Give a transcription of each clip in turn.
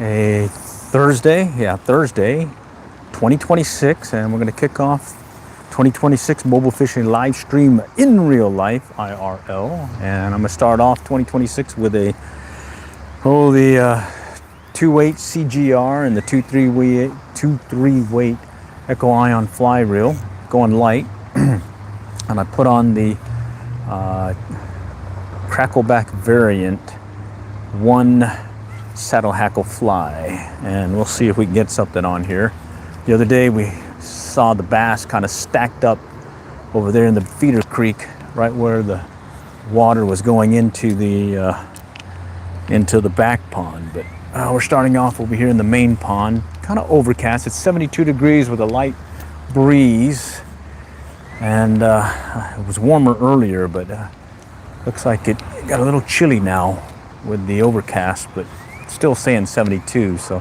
a Thursday, Thursday, 2026, and we're going to kick off 2026 mobile fishing live stream in real life, IRL. And I'm going to start off 2026 with the 2-weight CGR and the 2-3 weight Echo Ion fly reel, going light. And I put on the Crackleback variant 1 saddle hackle fly, and we'll see if we can get something on here. The other day we saw the bass kind of stacked up over there in the feeder creek, right where the water was going into the back pond. But we're starting off over here in the main pond, kind of overcast. It's 72 degrees with a light breeze, and it was warmer earlier, but looks like it got a little chilly now with the overcast, but still saying 72. So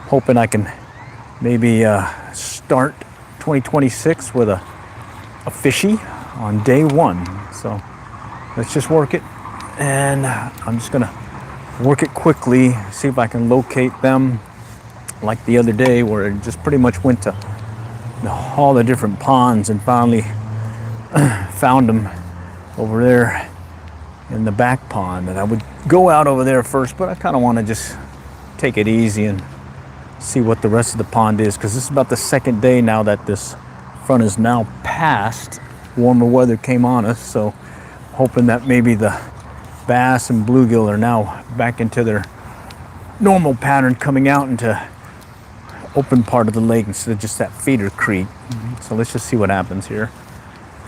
hoping I can maybe start 2026 with a fishy on day 1. So let's just work it, and I'm just gonna work it quickly, see if I can locate them like the other day, where it just pretty much went to all the different ponds and finally found them over there in the back pond. And I would go out over there first, but I kind of want to just take it easy and see what the rest of the pond is, because this is about the second day now that this front is now past. Warmer weather came on us, so hoping that maybe the bass and bluegill are now back into their normal pattern, coming out into open part of the lake instead of just that feeder creek. So let's just see what happens here.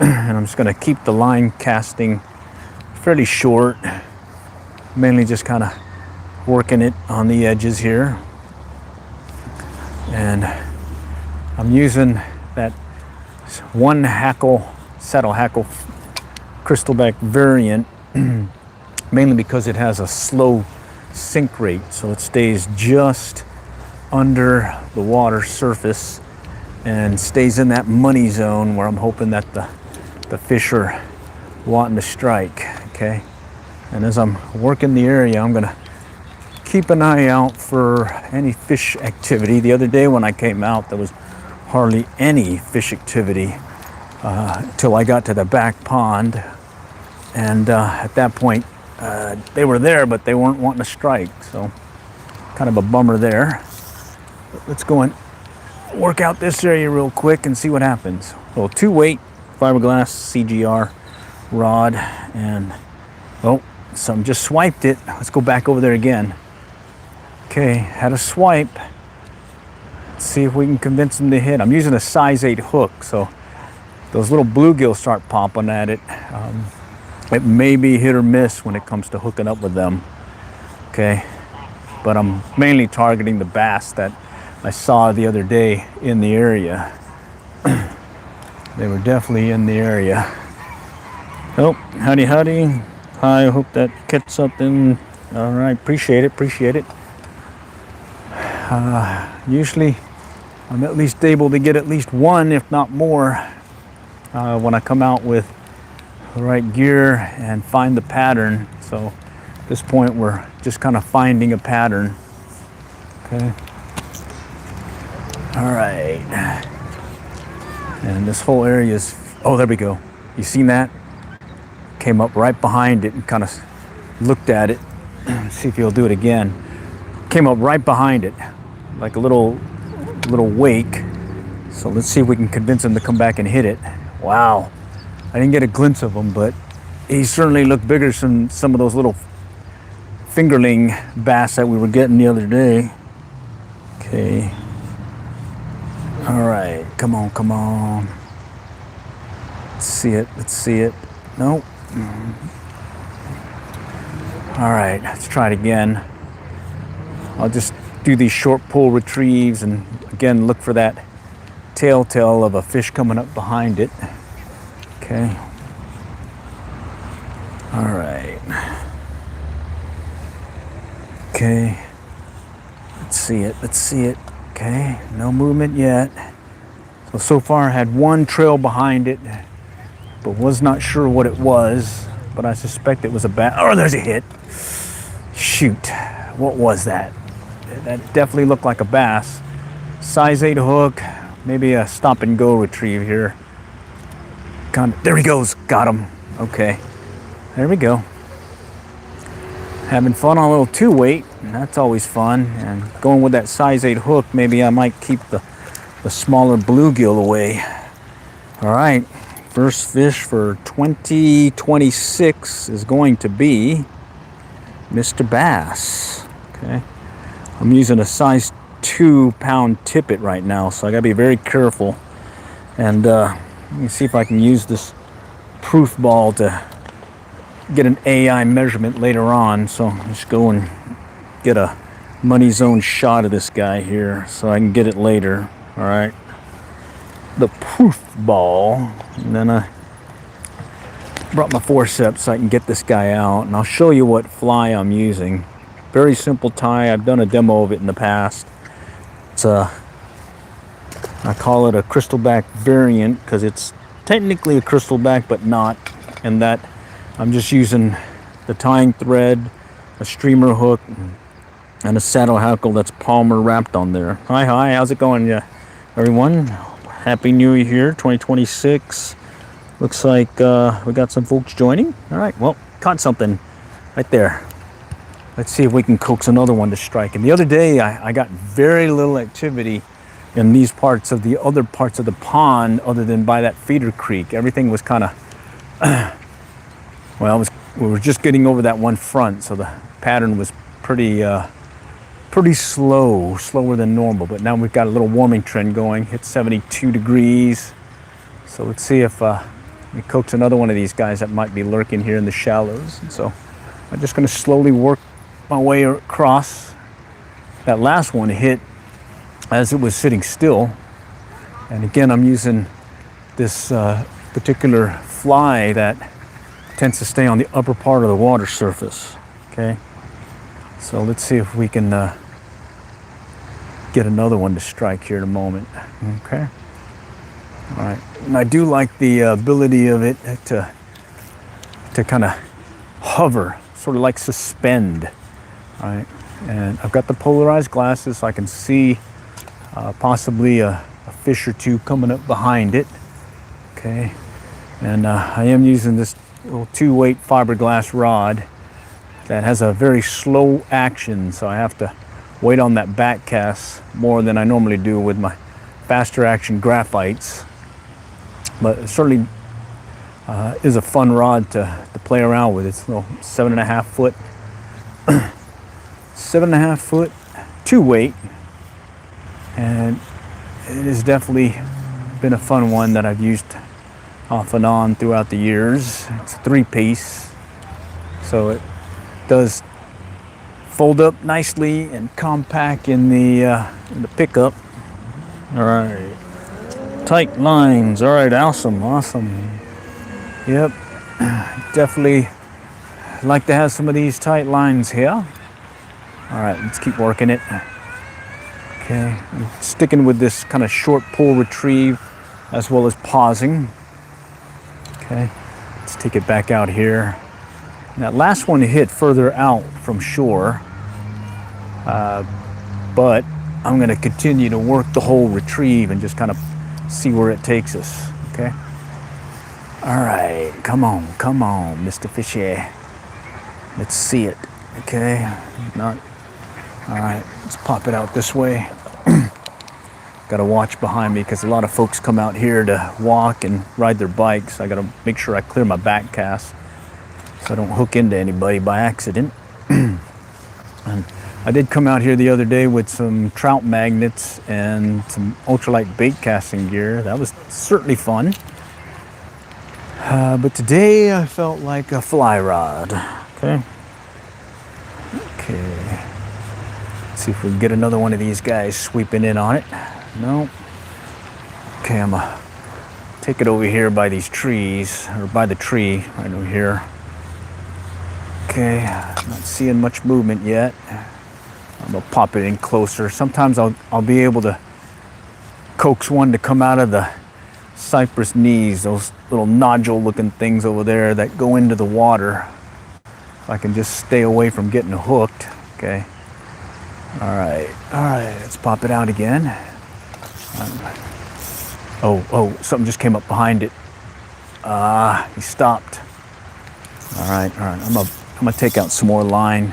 And I'm just going to keep the line casting fairly short, mainly just kind of working it on the edges here. And I'm using that 1 saddle hackle crystalback variant mainly because it has a slow sink rate, so it stays just under the water surface and stays in that money zone where I'm hoping that the fish are wanting to strike. Okay, and as I'm working the area, I'm gonna keep an eye out for any fish activity. The other day when I came out, there was hardly any fish activity until I got to the back pond, and at that point they were there, but they weren't wanting to strike, so kind of a bummer there. But let's go and work out this area real quick and see what happens. Well, 2-weight fiberglass CGR rod, and some just swiped it. Let's go back over there again. Okay, had a swipe. Let's see if we can convince them to hit. I'm using a size 8 hook, so those little bluegill start popping at it. It may be hit or miss when it comes to hooking up with them. Okay, but I'm mainly targeting the bass that I saw the other day in the area. They were definitely in the area. Oh, howdy. Hi, I hope that catch something. All right, appreciate it. Usually I'm at least able to get at least one, if not more, when I come out with the right gear and find the pattern. So at this point we're just kind of finding a pattern. Okay. All right. And this whole area is, oh, there we go. You seen that? Came up right behind it and kind of looked at it. See if he'll do it again. Came up right behind it, like a little wake. So let's see if we can convince him to come back and hit it. Wow. I didn't get a glimpse of him, but he certainly looked bigger than some of those little fingerling bass that we were getting the other day. Okay. All right, come on. Let's see it. Nope. All right, let's try it again. I'll just do these short pull retrieves and again look for that telltale of a fish coming up behind it. Okay. All right. Okay. Let's see it. Okay, no movement yet. So far I had one trail behind it, but was not sure what it was, but I suspect it was a bass. Oh, there's a hit. Shoot, what was that? That definitely looked like a bass. Size 8 hook, maybe a stop and go retrieve here. There he goes, got him. Okay, there we go. Having fun on a little 2-weight, that's always fun. And going with that size 8 hook, maybe I might keep the smaller bluegill away. All right, first fish for 2026 is going to be Mr. Bass. Okay, I'm using a size 2-pound tippet right now, so I gotta be very careful. And let me see if I can use this proof ball to get an AI measurement later on. So let's go and get a money zone shot of this guy here so I can get it later. All right, the proof ball, and then I brought my forceps so I can get this guy out, and I'll show you what fly I'm using. Very simple tie. I've done a demo of it in the past. It's I call it a crystalback variant because it's technically a crystalback but not, and that I'm just using the tying thread, a streamer hook, and a saddle hackle that's Palmer wrapped on there. Hi, how's it going, everyone? Happy New Year, 2026. Looks like we got some folks joining. All right, well, caught something right there. Let's see if we can coax another one to strike. And the other day, I got very little activity in these parts of the other parts of the pond other than by that feeder creek. Everything was kind of, well, we were just getting over that one front, so the pattern was pretty slow, slower than normal. But now we've got a little warming trend going. It's 72 degrees. So let's see if we coax another one of these guys that might be lurking here in the shallows. And so I'm just going to slowly work my way across. That last one hit as it was sitting still. And again, I'm using this particular fly that tends to stay on the upper part of the water surface. Okay, so let's see if we can get another one to strike here in a moment. Okay, all right. And I do like the ability of it to kind of hover, sort of like suspend. All right, and I've got the polarized glasses so I can see possibly a fish or two coming up behind it. Okay, and I am using this little 2-weight fiberglass rod that has a very slow action, so I have to wait on that back cast more than I normally do with my faster action graphites. But it certainly is a fun rod to play around with. It's a little 7.5 foot 7.5 foot 2-weight, and it has definitely been a fun one that I've used off and on throughout the years. It's a 3-piece, so it does fold up nicely and compact in the pickup. All right, tight lines. All right, awesome. Yep, definitely like to have some of these tight lines here. All right, let's keep working it. Okay, I'm sticking with this kind of short pull retrieve as well as pausing. Okay, let's take it back out here. That last one hit further out from shore, but I'm going to continue to work the whole retrieve and just kind of see where it takes us. Okay. All right, come on, Mr. Fishy. Let's see it. Okay, not. All right, let's pop it out this way. Got to watch behind me because a lot of folks come out here to walk and ride their bikes. I got to make sure I clear my back cast so I don't hook into anybody by accident. And I did come out here the other day with some trout magnets and some ultralight bait casting gear. That was certainly fun. But today I felt like a fly rod. Okay. Let's see if we can get another one of these guys sweeping in on it. No. Okay, I'm gonna take it over here by these trees, or by the tree right over here. Okay, not seeing much movement yet. I'm gonna pop it in closer. Sometimes I'll be able to coax one to come out of the cypress knees, those little nodule looking things over there that go into the water. If I can just stay away from getting hooked. Okay. All right, let's pop it out again. Oh, something just came up behind it. He stopped. All right, I'm gonna take out some more line.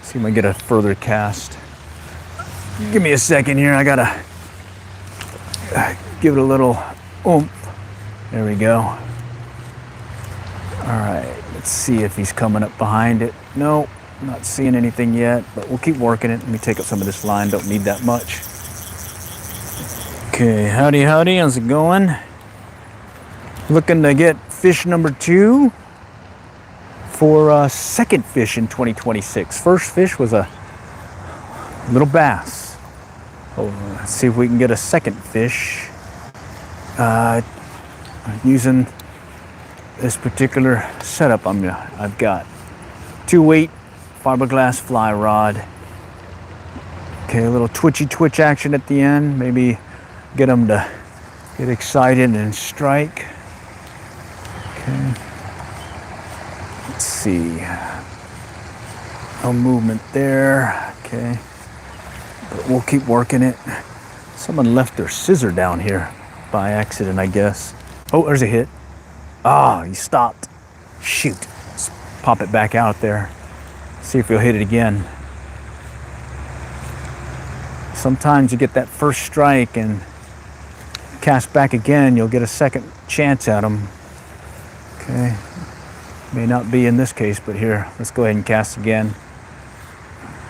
See if I can get a further cast. Give me a second here, I gotta give it a little oomph. There we go. All right, let's see if he's coming up behind it. Nope, not seeing anything yet, but we'll keep working it. Let me take up some of this line, don't need that much. Okay, howdy, how's it going? Looking to get fish number 2 for second fish in 2026. First fish was a little bass. Oh, let's see if we can get a second fish using this particular setup I've got. 2-weight fiberglass fly rod. Okay, a little twitch action at the end. Maybe get them to get excited and strike. Okay. Let's see. No movement there. Okay. But we'll keep working it. Someone left their scissor down here by accident, I guess. Oh, there's a hit. Ah, he stopped. Shoot. Let's pop it back out there. See if he'll hit it again. Sometimes you get that first strike and cast back again, you'll get a second chance at them. Okay. May not be in this case, but here, let's go ahead and cast again.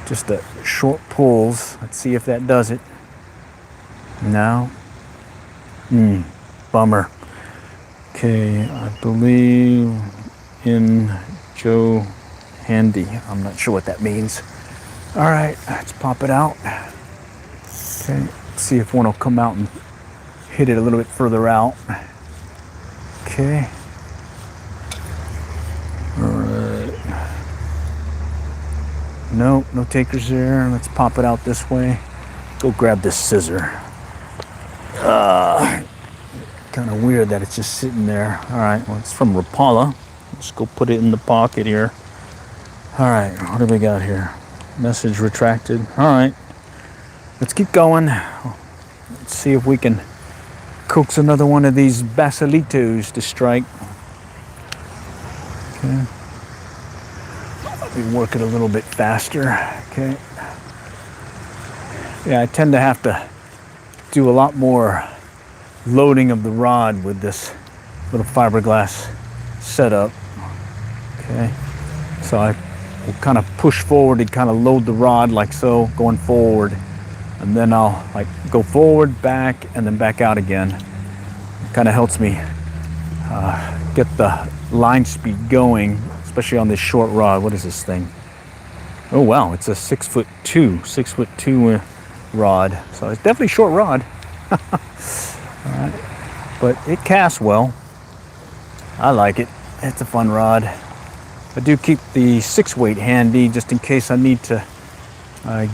Just a short pulls. Let's see if that does it. No. Bummer. Okay, I believe in Joe Handy. I'm not sure what that means. All right, let's pop it out. Okay, let's see if one will come out and hit it a little bit further out. Okay. All right. No takers there. Let's pop it out this way. Go grab this scissor. Kind of weird that it's just sitting there. All right, well, it's from Rapala. Let's go put it in the pocket here. All right, what do we got here? Message retracted. All right, let's keep going. Let's see if we can coax another one of these basilitos to strike. Okay. We work it a little bit faster. Okay. Yeah, I tend to have to do a lot more loading of the rod with this little fiberglass setup. Okay. So I will kind of push forward and kind of load the rod like so, going forward. And then I'll like go forward, back, and then back out again. It kind of helps me get the line speed going, especially on this short rod. What is this thing? Oh wow, it's a 6'2" rod. So it's definitely a short rod. All right. But it casts well. I like it. It's a fun rod. I do keep the 6-weight handy just in case I need to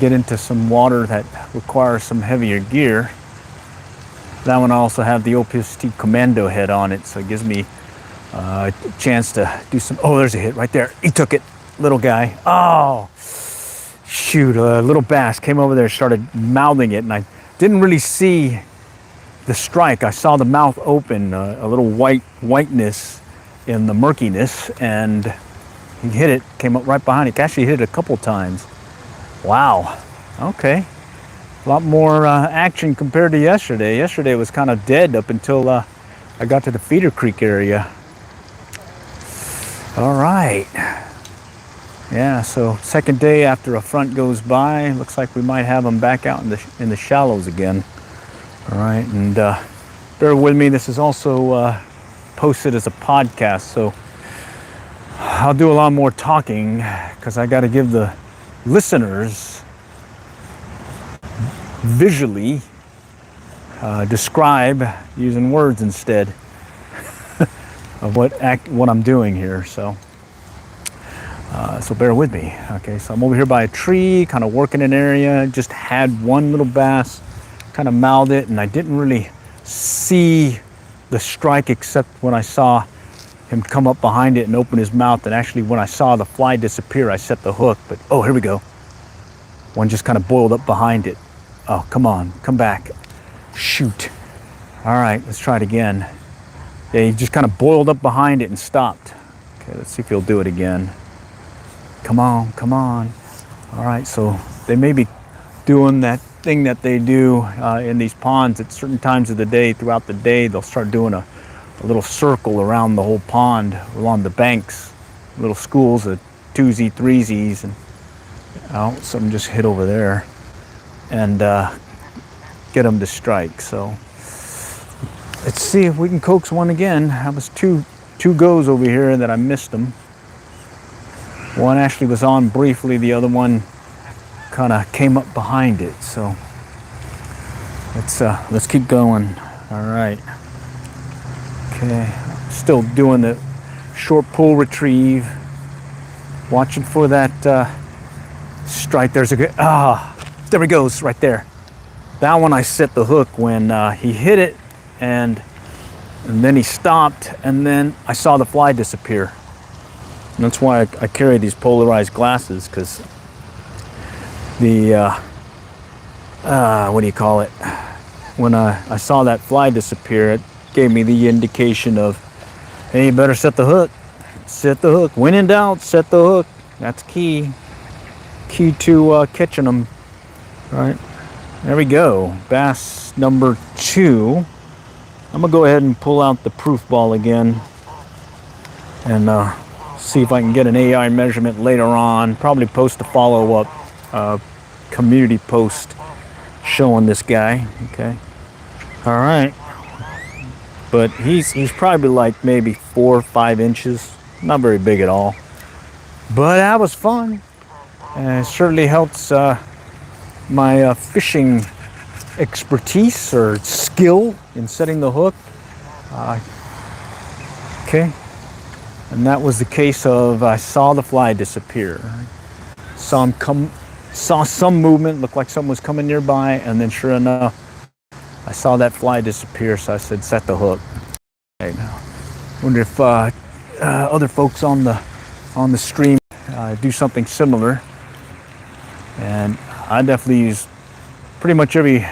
get into some water that requires some heavier gear. That one I also have the OPST commando head on it, so it gives me a chance to do some. Oh, there's a hit right there. He took it, little guy. Oh, shoot! A little bass came over there, started mouthing it, and I didn't really see the strike. I saw the mouth open, a little whiteness in the murkiness, and he hit it. Came up right behind it. Actually hit it a couple times. Wow. Okay. A lot more action compared to yesterday. Yesterday was kind of dead up until I got to the Feeder Creek area. All right. Yeah, so second day after a front goes by, looks like we might have them back out in the shallows again. All right, and bear with me. This is also posted as a podcast, so I'll do a lot more talking because I got to give the listeners visually describe using words instead of what I'm doing here. So bear with me. Okay, so I'm over here by a tree, kind of working an area. Just had one little bass, kind of mouthed it, and I didn't really see the strike except when I saw him come up behind it and open his mouth. And actually, when I saw the fly disappear, I set the hook. But oh, here we go. One just kind of boiled up behind it. Oh, come on, come back. Shoot. All right, let's try it again. Yeah, he just kind of boiled up behind it and stopped. Okay, let's see if he'll do it again. Come on, come on. All right, so they may be doing that thing that they do in these ponds at certain times of the day. Throughout the day, they'll start doing a little circle around the whole pond, along the banks, little schools of 2Z, 3Zs, and something just hit over there, and get them to strike. So let's see if we can coax one again. That was two goes over here that I missed them. One actually was on briefly, the other one kind of came up behind it. So let's keep going. All right. Okay, still doing the short pull retrieve. Watching for that strike. There's a good, there he goes right there. That one I set the hook when he hit it, and then he stopped, and then I saw the fly disappear. And that's why I carry these polarized glasses, because the what do you call it? When I saw that fly disappear, it gave me the indication of, hey, you better set the hook. Set the hook. When in doubt, set the hook. That's key. Key to catching them. All right. There we go. Bass number 2. I'm gonna go ahead and pull out the proof ball again and see if I can get an AI measurement later on. Probably post a follow-up community post showing this guy. Okay. All right. But he's probably like maybe 4 or 5 inches. Not very big at all. But that was fun. And it certainly helps my fishing expertise or skill in setting the hook. Okay. And that was the case of I saw the fly disappear. Saw some movement, looked like someone was coming nearby, and then sure enough, I saw that fly disappear, so I said, set the hook. Okay, now, wonder if other folks on the stream do something similar. And I definitely use pretty much every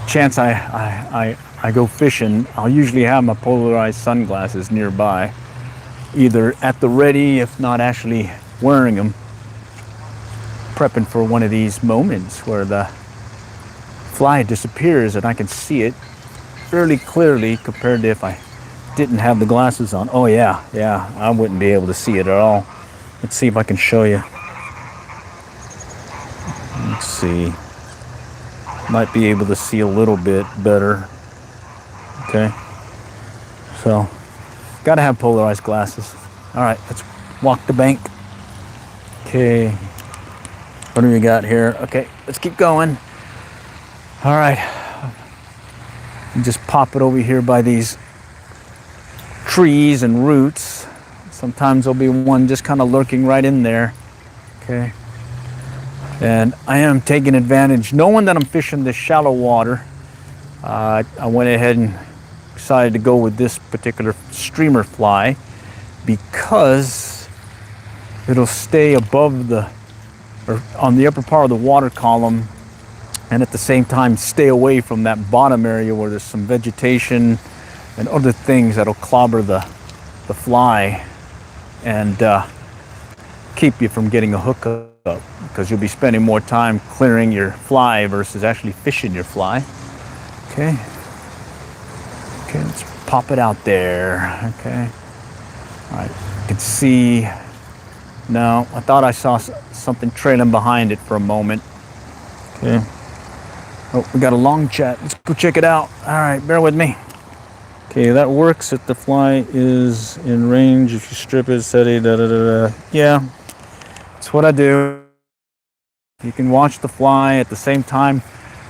chance I go fishing. I'll usually have my polarized sunglasses nearby, either at the ready, if not actually wearing them, prepping for one of these moments where the fly disappears and I can see it fairly clearly compared to if I didn't have the glasses on. Oh yeah, I wouldn't be able to see it at all. Let's see if I can show you. Let's see. Might be able to see a little bit better. Okay. So, gotta have polarized glasses. All right, let's walk the bank. Okay. What do we got here? Okay, let's keep going. All right. Just pop it over here by these trees and roots. Sometimes there'll be one just kind of lurking right in there. Okay. And I am taking advantage, knowing that I'm fishing this shallow water. I went ahead and decided to go with this particular streamer fly because it'll stay above or on the upper part of the water column, and at the same time stay away from that bottom area where there's some vegetation and other things that'll clobber the fly and keep you from getting a hook up, because you'll be spending more time clearing your fly versus actually fishing your fly. Okay, let's pop it out there. Okay, all right, you can see. No, I thought I saw something trailing behind it for a moment. Okay. Oh, we got a long chat. Let's go check it out. All right, bear with me. Okay, that works if the fly is in range. If you strip it, steady, Yeah, that's what I do. You can watch the fly at the same time.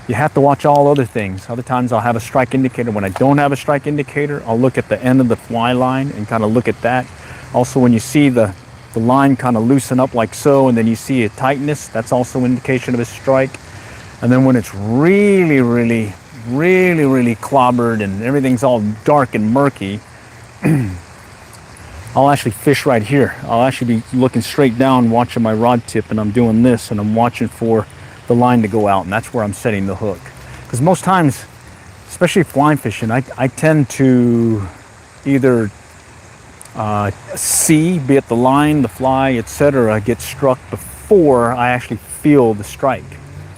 You have to watch all other things. Other times I'll have a strike indicator. When I don't have a strike indicator, I'll look at the end of the fly line and kind of look at that. Also, when you see the line kind of loosen up like so, and then you see a tightness, that's also an indication of a strike. And then when it's really clobbered and everything's all dark and murky, I'll actually fish right here. I'll actually be looking straight down, watching my rod tip, and I'm doing this, and I'm watching for the line to go out, and that's where I'm setting the hook. Because most times, especially fly fishing, I tend to either see, be it the line, the fly, etc., get struck before I actually feel the strike.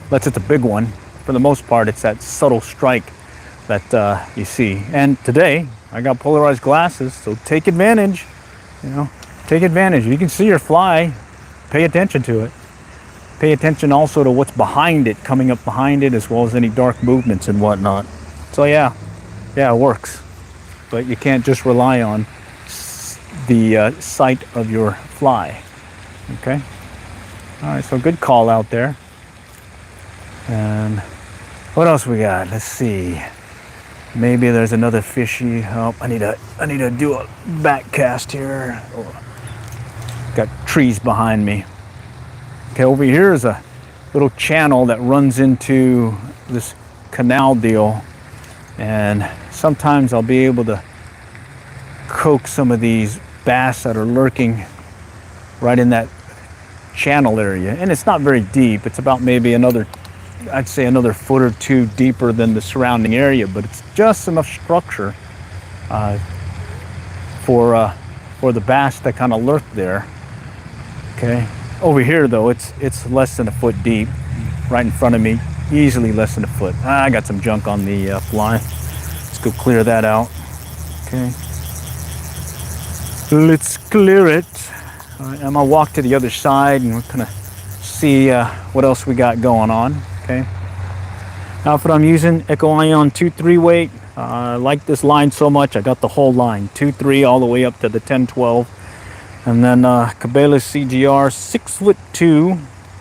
Unless it's a big one. For the most part, it's that subtle strike that you see. And today, I got polarized glasses, so take advantage. You know, take advantage. You can see your fly. Pay attention to it. Pay attention also to what's behind it, coming up behind it, as well as any dark movements and whatnot. So yeah, it works. But you can't just rely on the sight of your fly. Okay. All right. So good call out there. And what else we got? Let's see. Maybe there's another fishy. Oh, I need to do a back cast here. Oh, got trees behind me. Okay, over here is a little channel that runs into this canal deal, and sometimes I'll be able to coax some of these bass that are lurking right in that channel area. And it's not very deep. It's about maybe I'd say another foot or two deeper than the surrounding area, but it's just enough structure for the bass that kind of lurk there. Okay, over here though, it's less than a foot deep, right in front of me, easily less than a foot. I got some junk on the fly. Let's go clear that out. Okay, let's clear it. All right, I'm gonna walk to the other side and we're gonna see what else we got going on. Okay. Outfit I'm using, Echo Ion 2-3 weight. I like this line so much, I got the whole line, 2-3 all the way up to the 10-12. And then Cabela's CGR 6'2",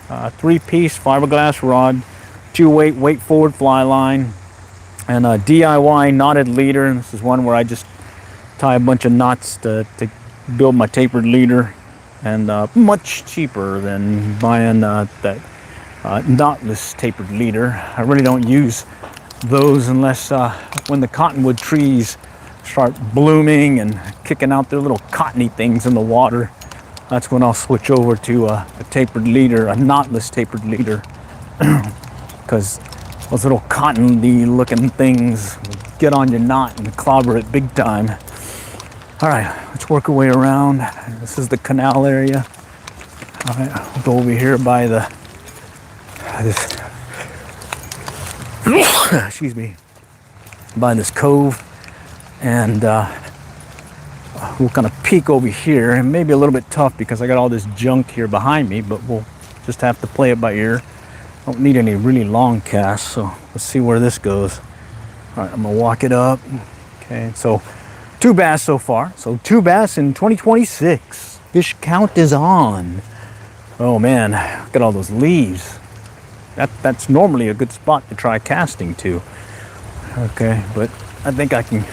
3-piece fiberglass rod, 2-weight weight forward fly line, and a DIY knotted leader. This is one where I just tie a bunch of knots to build my tapered leader, and much cheaper than buying that knotless tapered leader. I really don't use those unless when the cottonwood trees start blooming and kicking out their little cottony things in the water. That's when I'll switch over to a tapered leader, a knotless tapered leader, because those little cottony looking things get on your knot and clobber it big time. All right, let's work our way around. This is the canal area. All right, we'll go over here by excuse me, by this cove, and we'll kind of peek over here. And maybe a little bit tough because I got all this junk here behind me, but we'll just have to play it by ear. Don't need any really long casts, so let's see where this goes. All right, I'm gonna walk it up. Okay, so 2 bass so far. So 2 bass in 2026. Fish count is on. Oh man, look at all those leaves. That's normally a good spot to try casting to. Okay, but I think I can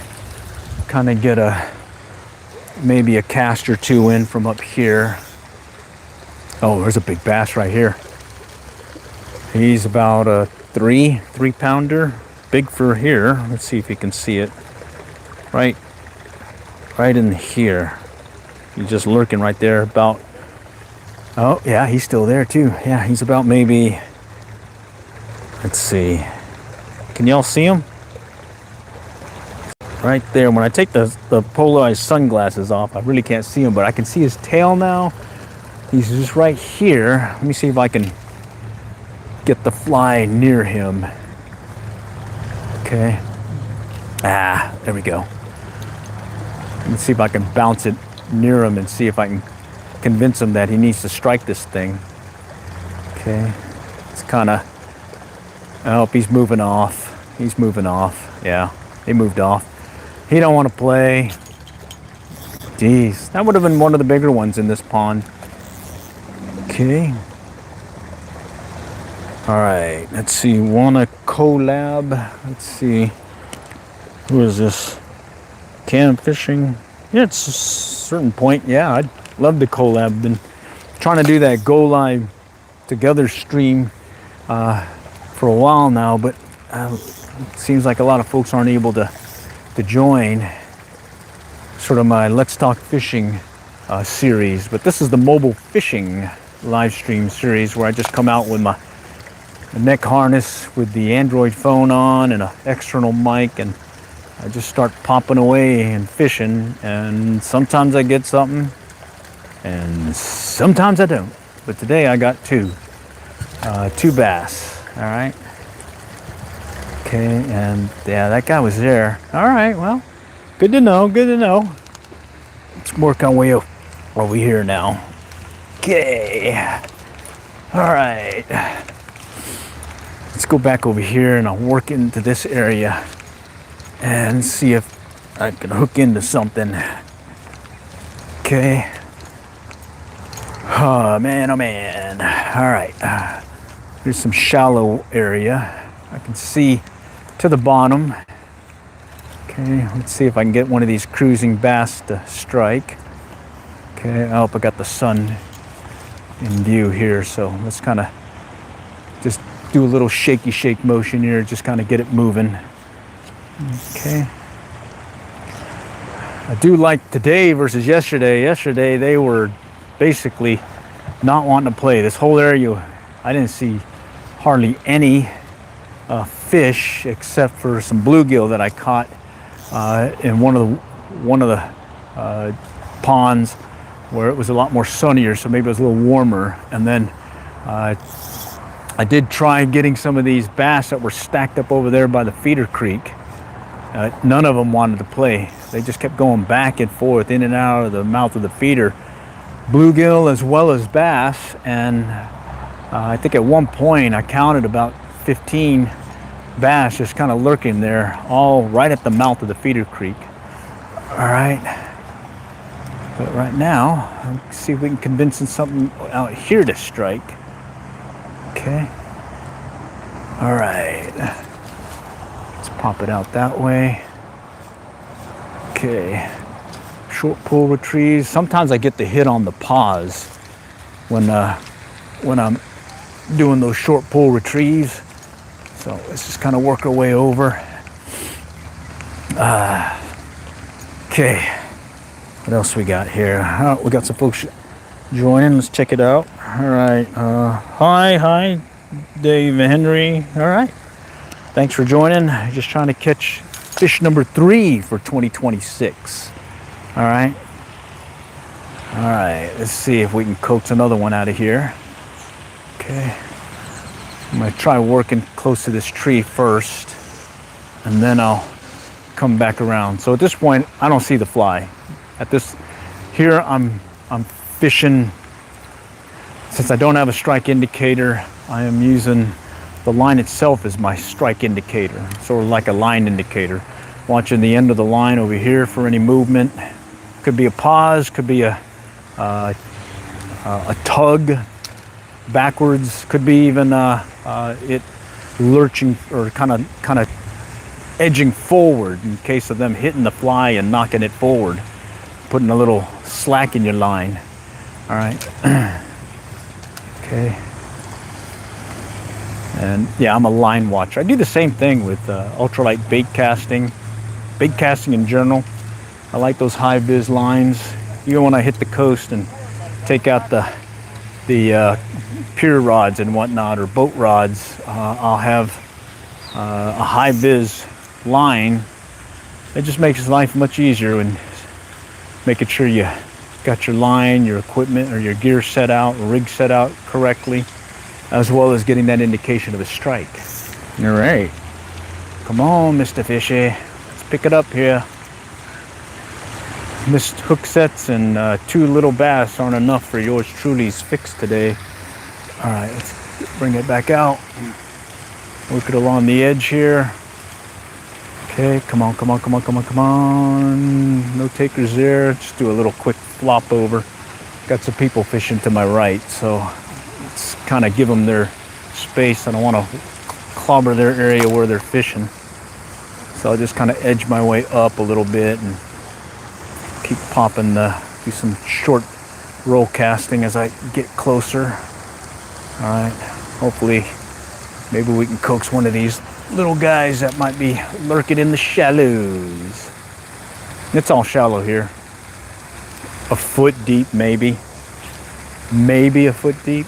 kind of get maybe a cast or 2 in from up here. Oh, there's a big bass right here. He's about a 3-pounder, big for here. Let's see if you can see it. Right in here. He's just lurking right there about. Oh yeah, he's still there too. Yeah, he's about maybe. Let's see. Can y'all see him? Right there. When I take the polarized sunglasses off, I really can't see him, but I can see his tail now. He's just right here. Let me see if I can get the fly near him. Okay. There we go. Let me see if I can bounce it near him and see if I can convince him that he needs to strike this thing. Okay. It's kind of. Oh, he's moving off. He's moving off. Yeah, he moved off. He don't want to play. Jeez, that would have been one of the bigger ones in this pond. Okay. All right, let's see. Wanna collab? Let's see. Who is this? Cam fishing? Yeah, it's a certain point. Yeah, I'd love to collab. Been trying to do that go live together stream for a while now, but it seems like a lot of folks aren't able to join. Sort of my Let's Talk Fishing series, but this is the mobile fishing live stream series where I just come out with my neck harness with the Android phone on and an external mic, and I just start popping away and fishing, and sometimes I get something and sometimes I don't. But today I got two bass. All right. Okay, and yeah, that guy was there. All right, well, good to know, good to know. Let's work our way over here now. Okay. All right. Let's go back over here and I'll work into this area and see if I can hook into something. Okay. Oh man, oh man. All right. Here's some shallow area. I can see to the bottom. Okay, let's see if I can get one of these cruising bass to strike. Okay, I hope I got the sun in view here, so let's kind of just do a little shaky shake motion here, just kind of get it moving. Okay. I do like today versus yesterday. Yesterday they were basically not wanting to play. This whole area, I didn't see hardly any fish except for some bluegill that I caught in one of the ponds where it was a lot more sunnier, so maybe it was a little warmer. And then I did try getting some of these bass that were stacked up over there by the feeder creek. None of them wanted to play. They just kept going back and forth, in and out of the mouth of the feeder. Bluegill as well as bass, and I think at one point I counted about 15 bass just kind of lurking there, all right at the mouth of the feeder creek. All right. But right now, let's see if we can convince something out here to strike. Okay. All right. Let's pop it out that way. Okay. Short pull retrieves. Sometimes I get the hit on the pause when I'm doing those short pull retrieves. So let's just kind of work our way over. Okay. What else we got here? Oh, we got some folks joining. Let's check it out. All right. Hi, Dave Henry. All right. Thanks for joining. Just trying to catch fish number 3 for 2026. All right. All right. Let's see if we can coax another one out of here. Okay. I'm going to try working close to this tree first, and then I'll come back around. So at this point, I don't see the fly. At this here, I'm fishing. Since I don't have a strike indicator, I am using the line itself as my strike indicator, sort of like a line indicator. Watching the end of the line over here for any movement. Could be a pause, could be a tug backwards, could be even it lurching or kind of edging forward in case of them hitting the fly and knocking it forward, putting a little slack in your line. All right. Okay. And yeah, I'm a line watcher. I do the same thing with ultralight bait casting in general. I like those high vis lines. Even when I hit the coast and take out the pier rods and whatnot, or boat rods, I'll have a high vis line. It just makes life much easier when making sure you got your line, your equipment, or your gear set out, rig set out correctly, as well as getting that indication of a strike. All right. Come on, Mr. Fishy. Let's pick it up here. Missed hook sets and 2 little bass aren't enough for yours truly's fix today. All right, let's bring it back out. Work it along the edge here. Okay, come on. No takers there. Just do a little quick flop over. Got some people fishing to my right, so let's kind of give them their space. I don't want to clobber their area where they're fishing. So I'll just kind of edge my way up a little bit and keep popping do some short roll casting as I get closer. All right, hopefully maybe we can coax one of these little guys that might be lurking in the shallows. It's all shallow here. a foot deep, maybe. Maybe a foot deep.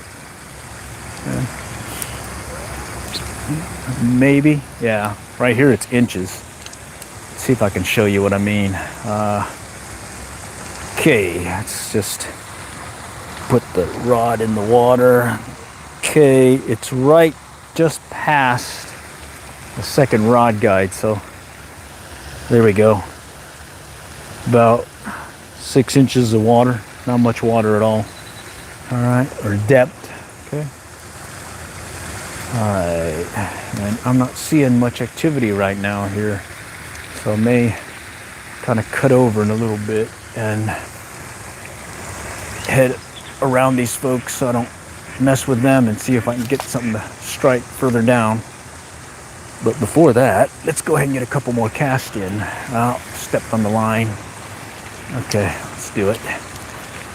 Maybe, yeah. Right here it's inches. Let's see if I can show you what I mean. Okay, let's just put the rod in the water. Okay, it's right just past the second rod guide, so there we go. About 6 inches of water, not much water at all. All right, or depth, okay. All right, and I'm not seeing much activity right now here, so I may kind of cut over in a little bit and head around these folks so I don't mess with them and see if I can get something to strike further down. But before that, let's go ahead and get a couple more casts in. Stepped on the line. Okay, let's do it.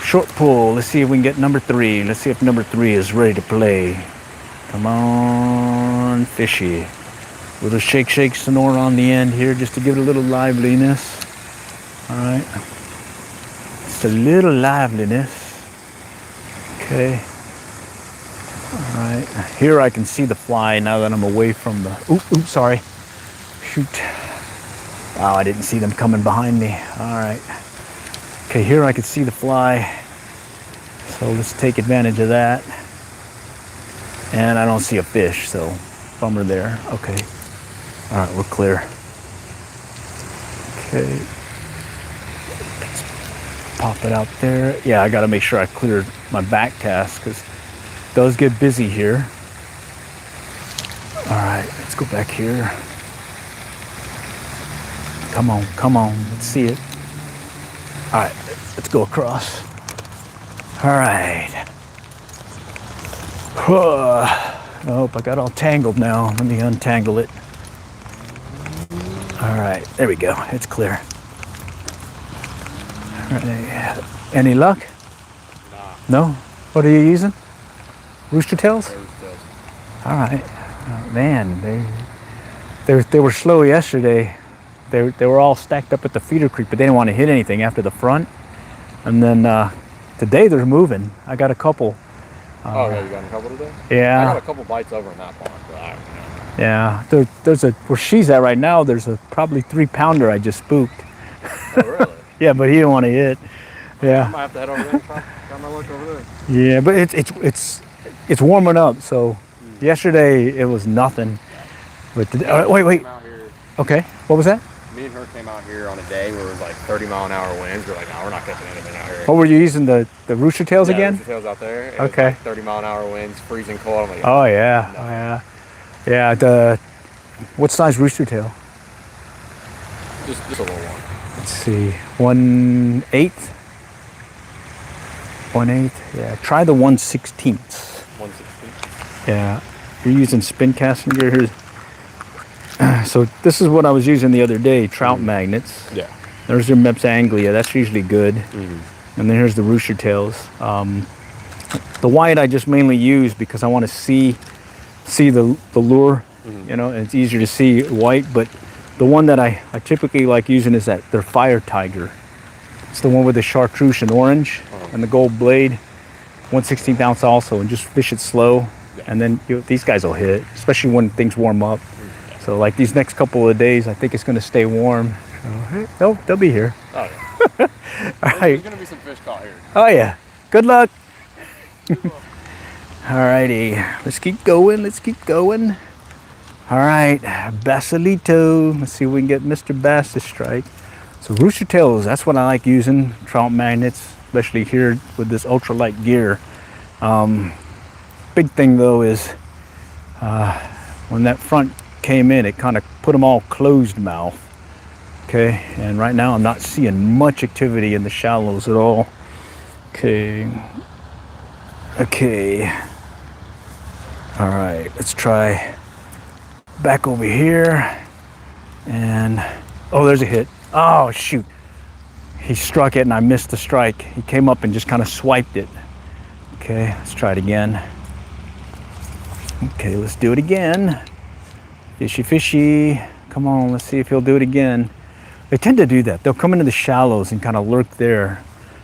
Short pull. Let's see if we can get number 3. Let's see if number 3 is ready to play. Come on, fishy. Little shake, shake sonora on the end here just to give it a little liveliness. All right. Just a little liveliness. Okay. All right. Here I can see the fly now that I'm away from the... Oops, sorry. Shoot. Wow, I didn't see them coming behind me. All right. Okay, here I can see the fly. So let's take advantage of that. And I don't see a fish, so bummer there. Okay. All right, we're clear. Okay. Let's pop it out there. Yeah, I got to make sure I cleared my back cast because it does get busy here. All right, let's go back here. Come on, come on. Let's see it. All right, let's go across. All right. Oh, I got all tangled now. Let me untangle it. All right, there we go. It's clear. All right. Any luck? Nah. No? What are you using? Rooster tails? All right. Oh, man, they were slow yesterday. They were all stacked up at the feeder creek, but they didn't want to hit anything after the front. And then today they're moving. I got a couple. Oh yeah, you got a couple today? Yeah. I got a couple bites over in that pond, but I don't know. Yeah, there's a where she's at right now. There's a probably 3-pounder I just spooked. Oh really? Yeah, but he didn't want to hit. Yeah. I might have to head over there and try my luck over there. Yeah, but it's warming up. So yesterday it was nothing. But wait. Okay, what was that? Me and her came out here on a day where it was like 30-mile-an-hour winds. We're like, no, we're not catching anything out here. What were you using, the rooster tails again? Rooster tails out there. It okay. was like 30-mile-an-hour winds, freezing cold. I'm like, oh yeah, no. oh yeah. What size rooster tail? Just a little one. Let's see, 1/8. 1/8. Yeah. Try the 1/16. 1/16. Yeah. You're using spin casting gear here. So this is what I was using the other day, trout magnets. Yeah. There's your Meps anglia, that's usually good. And then here's the rooster tails. The white I just mainly use because I want to see the lure, you know, and it's easier to see white, but the one that I typically like using is their Fire Tiger. It's the one with the chartreuse and orange and the gold blade, 1/16 ounce also, and just fish it slow. Yeah. And then these guys will hit, especially when things warm up. So like these next couple of days, I think it's going to stay warm. So they'll be here. Oh yeah. All right. There's going to be some fish caught here. Oh yeah. Good luck. All righty. Let's keep going. All right. Basilito. Let's see if we can get Mr. Bass to strike. So rooster tails, that's what I like using. Trout magnets, especially here with this ultralight gear. Big thing though is when that front came in, it kind of put them all closed mouth. Okay, and right now I'm not seeing much activity in the shallows at all. Okay. All right, let's try back over here. And oh, there's a hit. Oh shoot, he struck it and I missed the strike. He came up and just kind of swiped it. Okay, let's try it again. Okay, let's do it again. Fishy. Come on, let's see if he'll do it again. They tend to do that. They'll come into the shallows and kind of lurk there.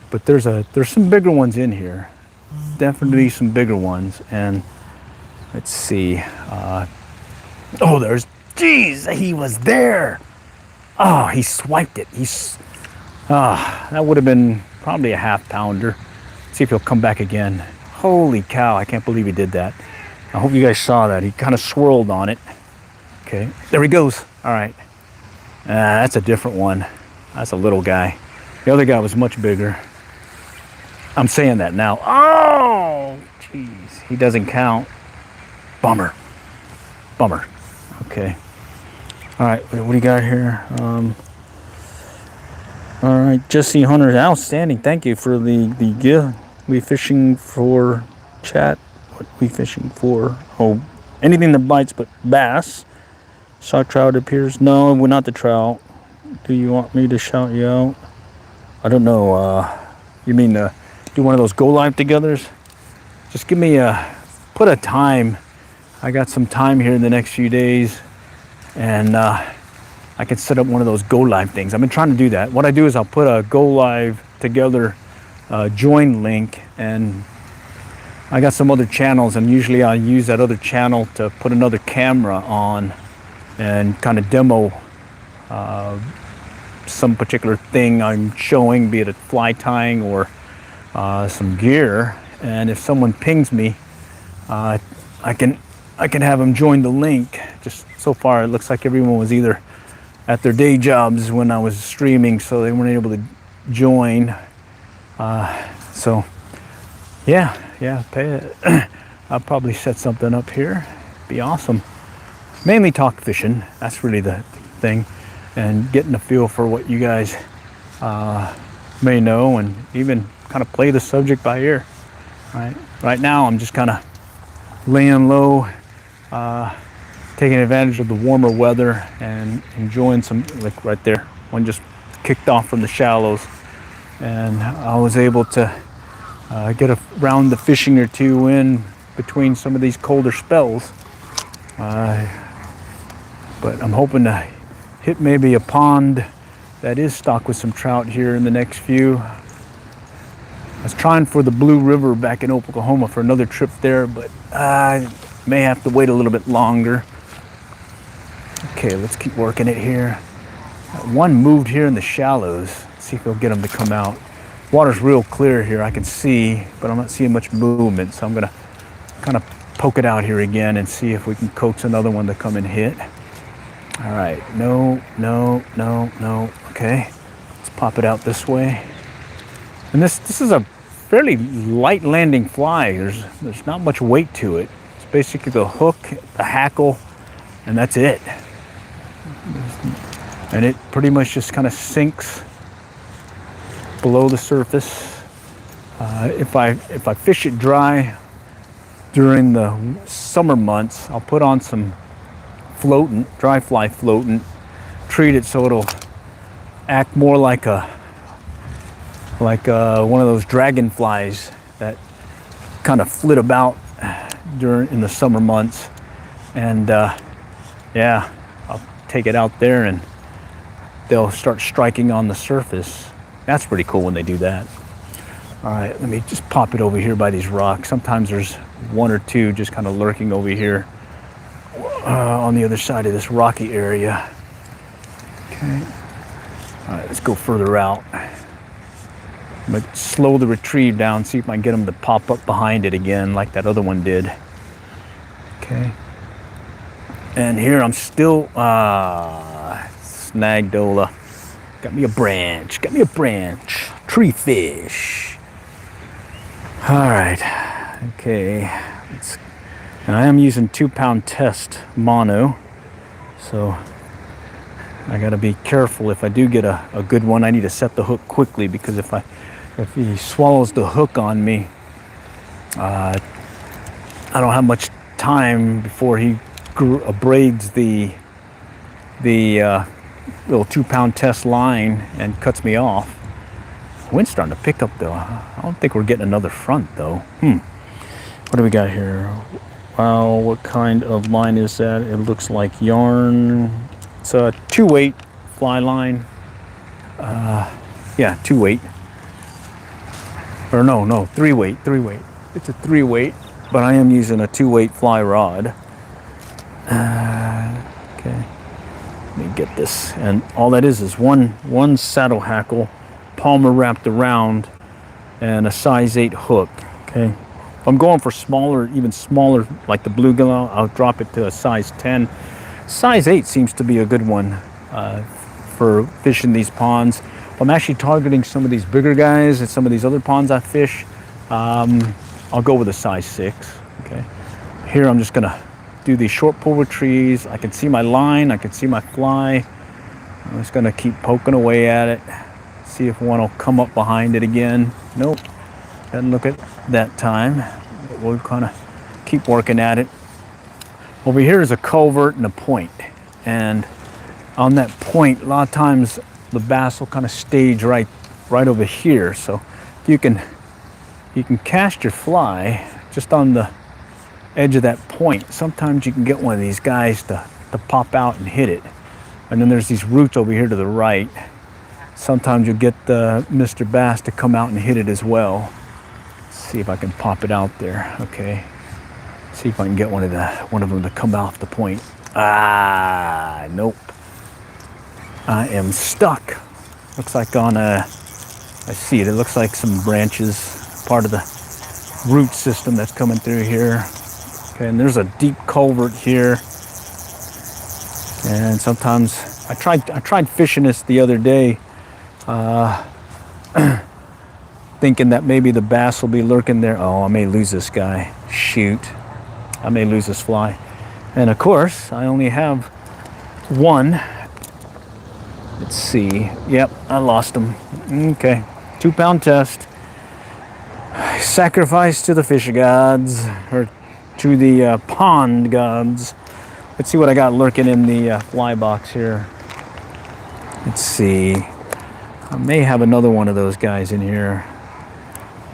But there's some bigger ones in here. Definitely some bigger ones. And let's see. Oh, geez, he was there. Oh, he swiped it. That would have been probably a half pounder. See if he'll come back again. Holy cow, I can't believe he did that. I hope you guys saw that. He kind of swirled on it. Okay, there he goes. All right. That's a different one. That's a little guy. The other guy was much bigger. I'm saying that now. Oh, jeez. He doesn't count. Bummer. Okay. All right, what do you got here? All right, Jesse Hunter, outstanding. Thank you for the gift. We fishing for chat. What we fishing for? Oh, anything that bites but bass. Saw trout appears. No, we're not the trout. Do you want me to shout you out? I don't know. You mean do one of those go live togethers? Just give me put a time. I got some time here in the next few days, and I can set up one of those go live things. I've been trying to do that. What I do is I'll put a go live together join link, and I got some other channels, and usually I use that other channel to put another camera on and kind of demo some particular thing I'm showing, be it a fly tying or some gear. And if someone pings me, I can have them join the link. Just so far, it looks like everyone was either at their day jobs when I was streaming, so they weren't able to join. So yeah, I'll probably set something up here. Be awesome. Mainly talk fishing. That's really the thing, and getting a feel for what you guys may know, and even kind of play the subject by ear. Right now, I'm just kind of laying low, taking advantage of the warmer weather and enjoying some, like right there, one just kicked off from the shallows, and I was able to get a round of fishing or two in between some of these colder spells. But I'm hoping to hit maybe a pond that is stocked with some trout here in the next few. I was trying for the Blue River back in Oklahoma for another trip there, but I may have to wait a little bit longer. Okay, let's keep working it here. One moved here in the shallows. Let's see if we'll get them to come out. Water's real clear here, I can see, but I'm not seeing much movement, so I'm gonna kind of poke it out here again and see if we can coax another one to come and hit. All right, no. Okay, let's pop it out this way. And this is a fairly light landing fly. There's not much weight to it. It's basically the hook, the hackle, and that's it. And it pretty much just kind of sinks below the surface. If I fish it dry during the summer months, I'll put on some floatant, dry fly floatant, treat it so it'll act more like one of those dragonflies that kind of flit about in the summer months. And yeah, I'll take it out there and they'll start striking on the surface. That's pretty cool when they do that. All right, let me just pop it over here by these rocks. Sometimes there's one or two just kind of lurking over here on the other side of this rocky area. Okay. All right, let's go further out. I'm gonna slow the retrieve down, see if I can get them to pop up behind it again like that other one did. Okay. And here I'm still, Snagdola. Got me a branch, tree fish. All right, okay. And I am using 2-pound test mono, so I gotta be careful. If I do get a good one, I need to set the hook quickly, because if he swallows the hook on me, I don't have much time before he abrades the little 2-pound test line and cuts me off. Wind's starting to pick up though. I don't think we're getting another front though. What do we got here? Wow, what kind of line is that? It looks like yarn. It's a 2-weight fly line. Yeah, 2-weight. Or no, 3-weight. It's a 3-weight, but I am using a 2-weight fly rod. Okay, let me get this. And all that is one saddle hackle, palmer wrapped around, and a size 8 hook. Okay, if I'm going for smaller, even smaller, like the bluegill, I'll drop it to a size 10. Size 8 seems to be a good one for fishing these ponds. I'm actually targeting some of these bigger guys at some of these other ponds I fish. I'll go with a size 6. Okay, here I'm just gonna do these short pull retrieves. I can see my line, I can see my fly. I'm just gonna keep poking away at it, see if one will come up behind it again. Nope, doesn't look at that time. We'll kind of keep working at it. Over here is a culvert and a point, and on that point, a lot of times the bass will kind of stage right over here. So you can cast your fly just on the edge of that point. Sometimes you can get one of these guys to pop out and hit it. And then there's these roots over here to the right. Sometimes you'll get the Mr. Bass to come out and hit it as well. Let's see if I can pop it out there. Okay. See if I can get one of them to come off the point. Ah, nope. I am stuck. Looks like on I see it. It looks like some branches, part of the root system that's coming through here. Okay, and there's a deep culvert here. And sometimes I tried fishing this the other day, thinking that maybe the bass will be lurking there. Oh, I may lose this guy. Shoot, I may lose this fly. And of course, I only have one. Let's see. Yep, I lost him. Okay, 2-pound test. Sacrifice to the fish gods, or to the pond gods. Let's see what I got lurking in the fly box here. Let's see. I may have another one of those guys in here.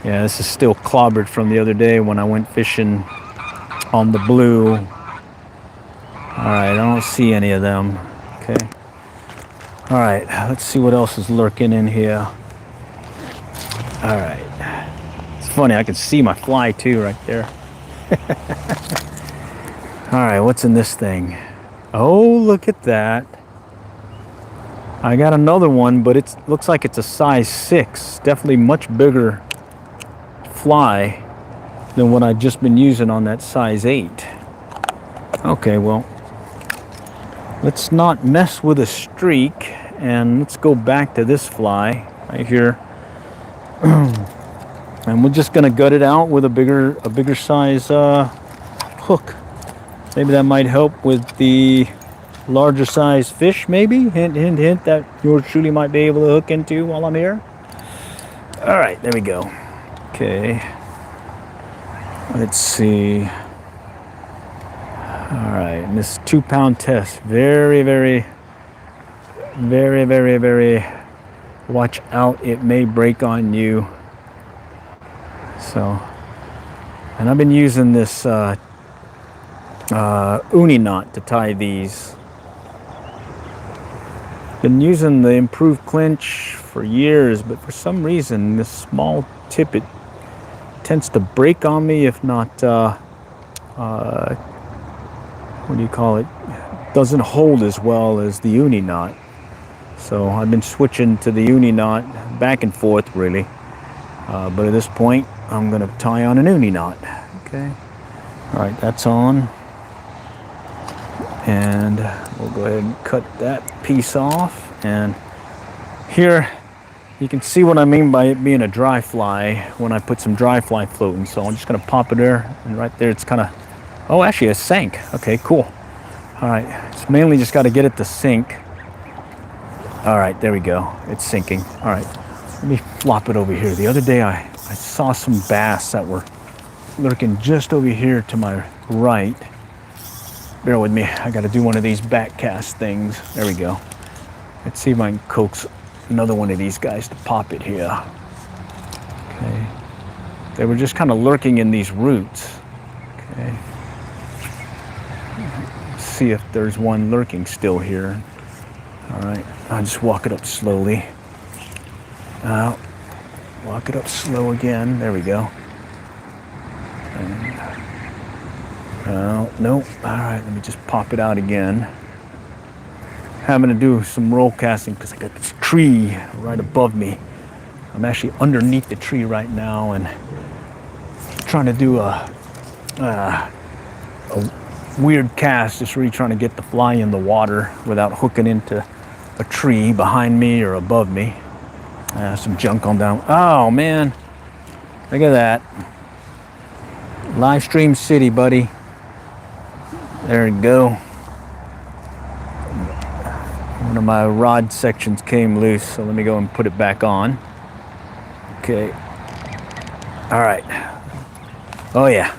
Yeah, this is still clobbered from the other day when I went fishing on the blue. All right, I don't see any of them. Okay. All right, let's see what else is lurking in here. All right. It's funny, I can see my fly too right there. All right, what's in this thing? Oh, look at that. I got another one, but it looks like it's a size 6. Definitely much bigger fly than what I've just been using on that size 8. Okay, well, let's not mess with a streak, and let's go back to this fly right here. And we're just gonna gut it out with a bigger size hook. Maybe that might help with the larger size fish, maybe. Hint, hint, hint, that yours truly might be able to hook into while I'm here. All right, there we go. Okay. Let's see. All right, and this 2-pound test. Very, very, very, very, very. Watch out, it may break on you. So, and I've been using this uni knot to tie these. Been using the improved clinch for years, but for some reason this small tip, it tends to break on me, if not what do you call it, doesn't hold as well as the uni knot. So I've been switching to the uni knot back and forth really, but at this point I'm gonna tie on an uni knot. Okay, all right, that's on. And we'll go ahead and cut that piece off. And here you can see what I mean by it being a dry fly when I put some dry fly floating. So I'm just gonna pop it there, and right there it's kind of, oh, actually it sank. Okay, cool. All right, it's mainly just got to get it to sink. All right, there we go. It's sinking. All right, let me flop it over here. The other day I saw some bass that were lurking just over here to my right. Bear with me, I gotta do one of these back cast things. There we go. Let's see if I can coax another one of these guys to pop it here. Okay. They were just kind of lurking in these roots. Okay. Let's see if there's one lurking still here. All right, I'll just walk it up slowly. Walk it up slow again. There we go. Nope. All right, let me just pop it out again. Having to do some roll casting because I got this tree right above me. I'm actually underneath the tree right now and trying to do a weird cast, just really trying to get the fly in the water without hooking into a tree behind me or above me. Some junk on down. Oh man, look at that. Livestream City, buddy. There we go. One of my rod sections came loose, so let me go and put it back on. Okay. All right. Oh yeah.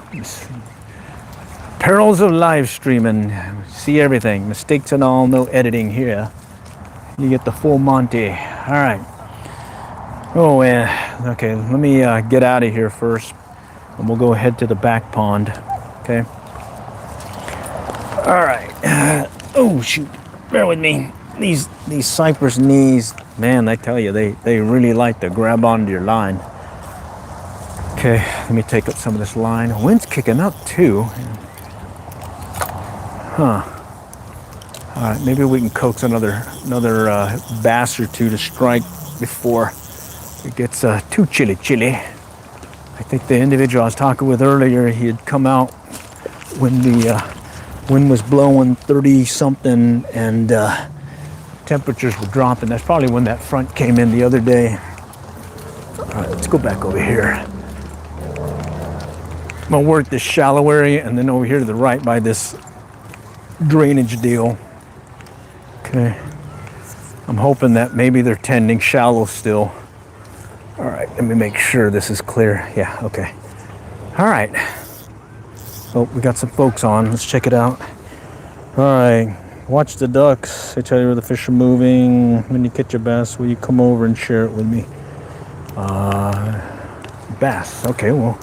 Perils of live streaming. See everything. Mistakes and all. No editing here. You get the full Monty. All right. Oh yeah. Okay. Let me get out of here first, and we'll go head to the back pond. Okay. All right. Oh shoot. Bear with me. These cypress knees, man. I tell you, they really like to grab onto your line. Okay. Let me take up some of this line. Wind's kicking up too. Huh. All right, maybe we can coax another bass or two to strike before it gets too chilly. I think the individual I was talking with earlier, he had come out when the wind was blowing 30 something and temperatures were dropping. That's probably when that front came in the other day. All right, let's go back over here. I'm gonna work this shallow area and then over here to the right by this drainage deal. Okay. I'm hoping that maybe they're tending shallow still. All right, let me make sure this is clear. Yeah, okay. All right. Oh, we got some folks on. Let's check it out. All right. Watch the ducks. They tell you where the fish are moving. When you catch a bass, will you come over and share it with me? Bass. Okay, well,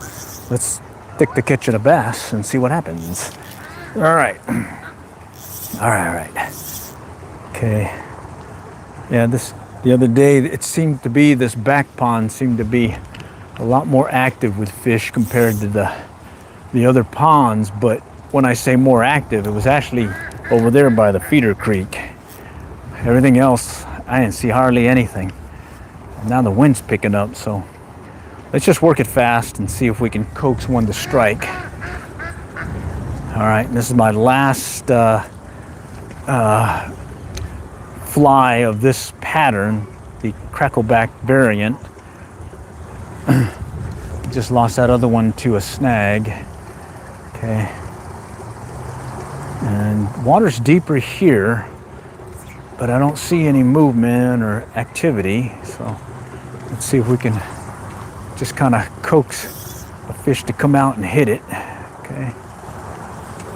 let's stick to catching a bass and see what happens. All right. All right. Okay. Yeah, the other day, it seemed to be, this back pond seemed to be a lot more active with fish compared to the other ponds. But when I say more active, it was actually over there by the feeder creek. Everything else, I didn't see hardly anything. Now the wind's picking up, so let's just work it fast and see if we can coax one to strike. All right, this is my last fly of this pattern, the crackleback variant. Just lost that other one to a snag. Okay. And water's deeper here, but I don't see any movement or activity. So let's see if we can just kind of coax a fish to come out and hit it. Okay.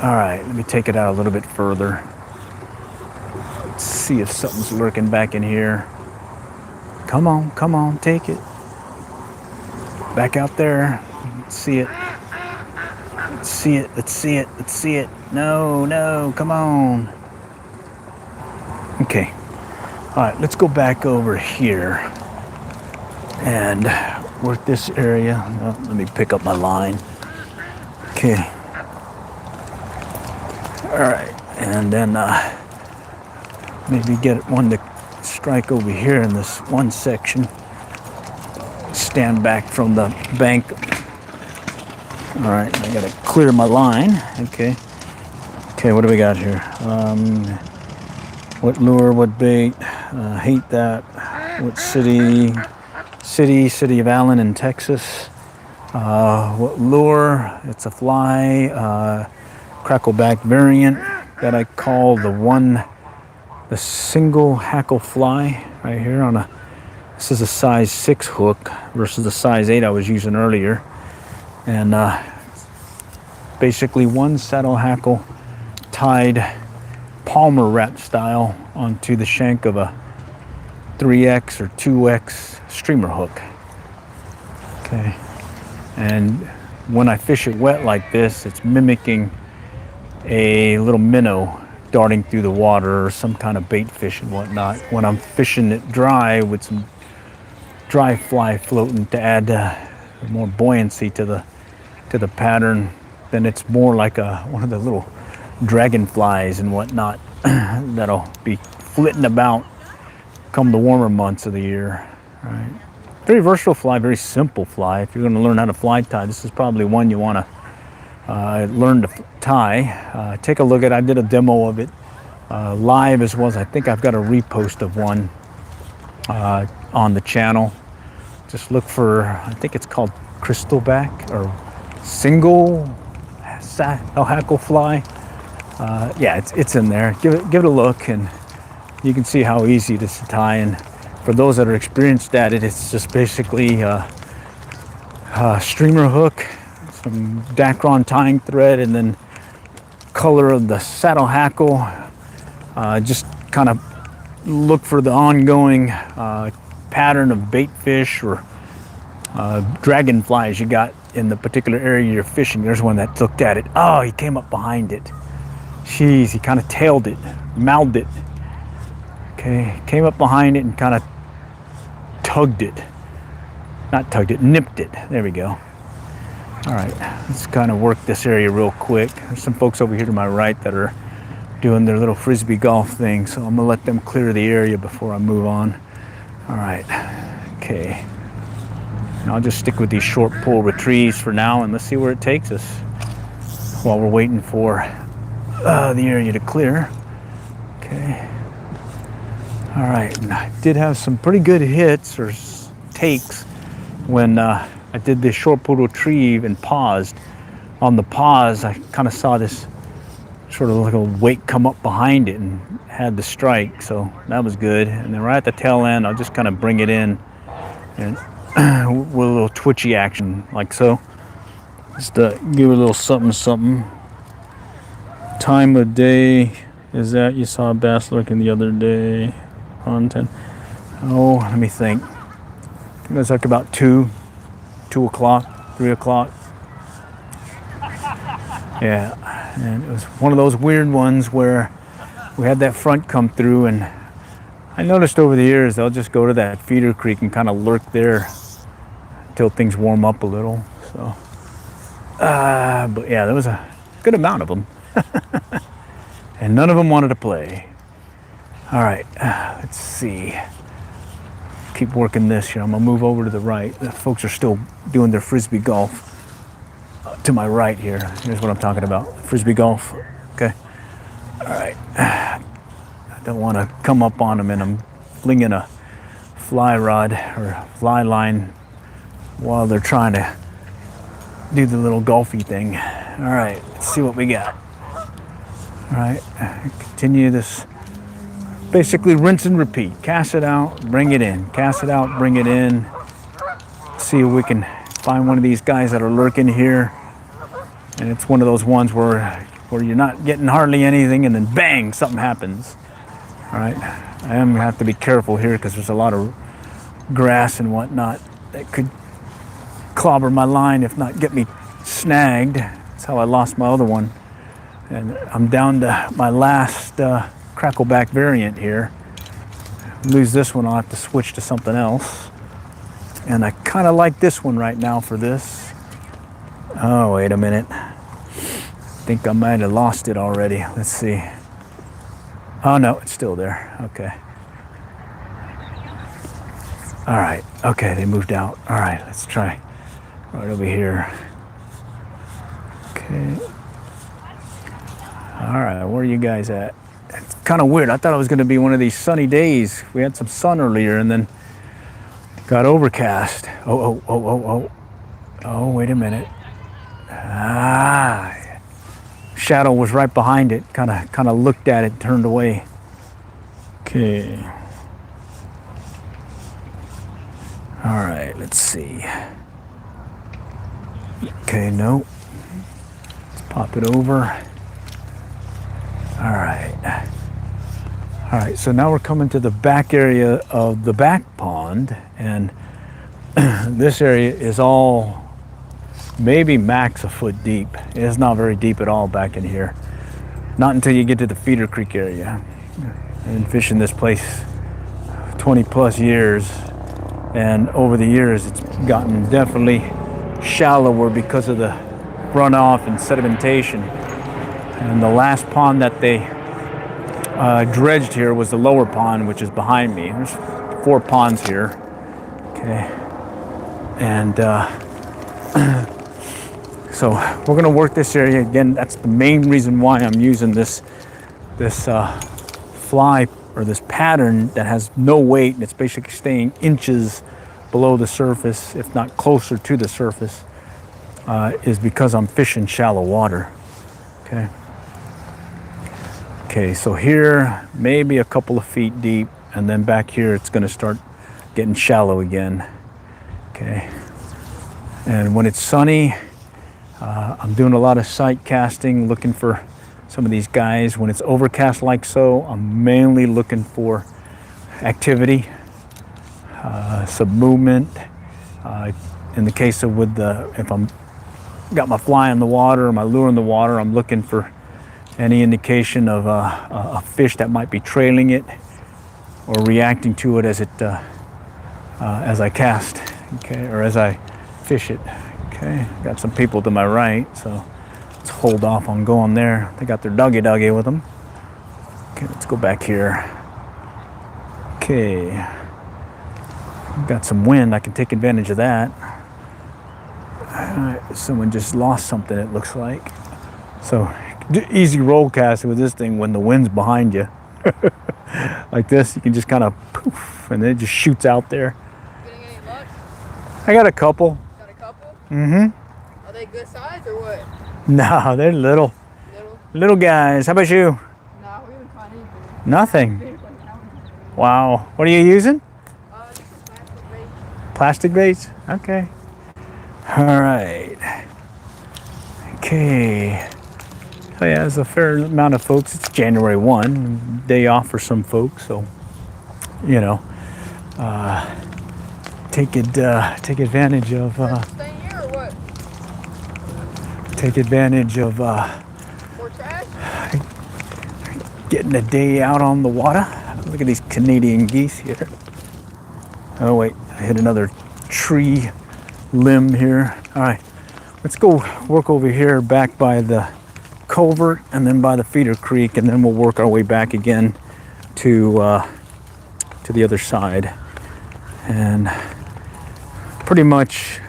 All right, let me take it out a little bit further. Let's see if something's lurking back in here. Come on, take it. Back out there. Let's see it. Let's see it. No, come on. Okay. All right, let's go back over here and work this area. Oh, let me pick up my line. Okay. All right, and then maybe get one to strike over here in this one section. Stand back from the bank. All right, I gotta clear my line. Okay, what do we got here? What lure, what bait? Hate that. What city? City of Allen in Texas. What lure? It's a fly. Crackleback variant that I call the single hackle fly right here on this is a size 6 hook versus the size 8 I was using earlier. And basically one saddle hackle tied Palmer wrap style onto the shank of a 3X or 2X streamer hook. Okay. And when I fish it wet like this, it's mimicking a little minnow darting through the water or some kind of bait fish and whatnot. When I'm fishing it dry with some dry fly floating to add more buoyancy to the pattern. Then it's more like one of the little dragonflies and whatnot that'll be flitting about come the warmer months of the year. Right? Very versatile fly, very simple fly. If you're going to learn how to fly tie, this is probably one you want to learn to tie. Take a look at it. I did a demo of it live, as well as I think I've got a repost of one on the channel. Just look for, I think it's called crystalback or single hackle fly. Yeah, it's in there. Give it a look, and you can see how easy it is to tie. And for those that are experienced at it, it's just basically a streamer hook, some Dacron tying thread, and then color of the saddle hackle. Just kind of look for the ongoing pattern of bait fish or dragonflies you got in the particular area you're fishing. There's one that looked at it. Oh, he came up behind it. Jeez, he kind of tailed it, mouthed it. Okay, came up behind it and kind of nipped it. There we go. All right, let's kind of work this area real quick. There's some folks over here to my right that are doing their little frisbee golf thing, so I'm gonna let them clear the area before I move on. All right, okay. And I'll just stick with these short pull retrieves for now, and let's see where it takes us while we're waiting for the area to clear. Okay. All right, and I did have some pretty good hits or takes when I did this short pull retrieve and paused. On the pause, I kind of saw this sort of like a wake come up behind it and had the strike, so that was good. And then right at the tail end, I'll just kind of bring it in and with a little twitchy action like so. Just give it a little something. Time of day is that you saw a bass lurking the other day on 10. Oh, let me think. It was like about 2 o'clock, 3 o'clock. Yeah, and it was one of those weird ones where we had that front come through, and I noticed over the years they'll just go to that feeder creek and kind of lurk there until things warm up a little. So, but yeah, there was a good amount of them, and none of them wanted to play. All right, let's see. Keep working this here. I'm gonna move over to the right. The folks are still doing their frisbee golf. To my right here. Here's what I'm talking about. Frisbee golf. Okay. All right. I don't want to come up on them, and I'm flinging a fly rod or fly line while they're trying to do the little golfy thing. All right. Let's see what we got. All right. Continue this. Basically rinse and repeat. Cast it out, bring it in. Cast it out, bring it in. See if we can find one of these guys that are lurking here. And it's one of those ones where you're not getting hardly anything, and then bang, something happens. All right, I am gonna have to be careful here because there's a lot of grass and whatnot that could clobber my line, if not get me snagged. That's how I lost my other one. And I'm down to my last crackleback variant here. Lose this one, I'll have to switch to something else. And I kind of like this one right now for this. Oh, wait a minute. I think I might have lost it already. Let's see. Oh, no, it's still there. Okay. All right. Okay, they moved out. All right, let's try right over here. Okay. All right, where are you guys at? It's kind of weird. I thought it was going to be one of these sunny days. We had some sun earlier and then got overcast. Oh, wait a minute. Shadow was right behind it. Kind of looked at it, turned away. Okay. All right, let's see. Okay, no. Let's pop it over. All right. All right, so now we're coming to the back area of the back pond, and this area is all maybe max a foot deep. It's not very deep at all back in here. Not until you get to the feeder creek area. I've been fishing this place 20 plus years, And over the years, it's gotten definitely shallower because of the runoff and sedimentation. And the last pond that they dredged here was the lower pond, which is behind me. There's 4 ponds here. Okay. And so we're going to work this area again. That's the main reason why I'm using this fly, or this pattern that has no weight, and it's basically staying inches below the surface, if not closer to the surface, is because I'm fishing shallow water. Okay. Okay, so here, maybe a couple of feet deep, and then back here it's gonna start getting shallow again. Okay. And when it's sunny, I'm doing a lot of sight casting, looking for some of these guys. When it's overcast like so, I'm mainly looking for activity, some movement. In the case of if I'm got my fly in the water or my lure in the water, I'm looking for any indication of a fish that might be trailing it or reacting to it as I cast, okay, or as I fish it. Okay, got some people to my right, so let's hold off on going there. They got their doggy with them. Okay, let's go back here. Okay, got some wind. I can take advantage of that. Someone just lost something, it looks like. So easy roll casting with this thing when the wind's behind you. Like this, you can just kind of poof, and then it just shoots out there. Getting any luck? I got a couple. Got a couple? Mm-hmm. Are they good size or what? No, they're little. Little? Little guys. How about you? No, we haven't caught anything. Nothing. Wow. What are you using? Just a plastic bait. Plastic baits? Okay. All right. Okay. So yeah, there's a fair amount of folks. It's January 1, day off for some folks. So, you know, take advantage of. Staying here or what? Take advantage of More trash? getting a day out on the water. Look at these Canadian geese here. Oh wait, I hit another tree limb here. All right, let's go work over here back by the culvert and then by the feeder creek, and then we'll work our way back again to the other side. And pretty much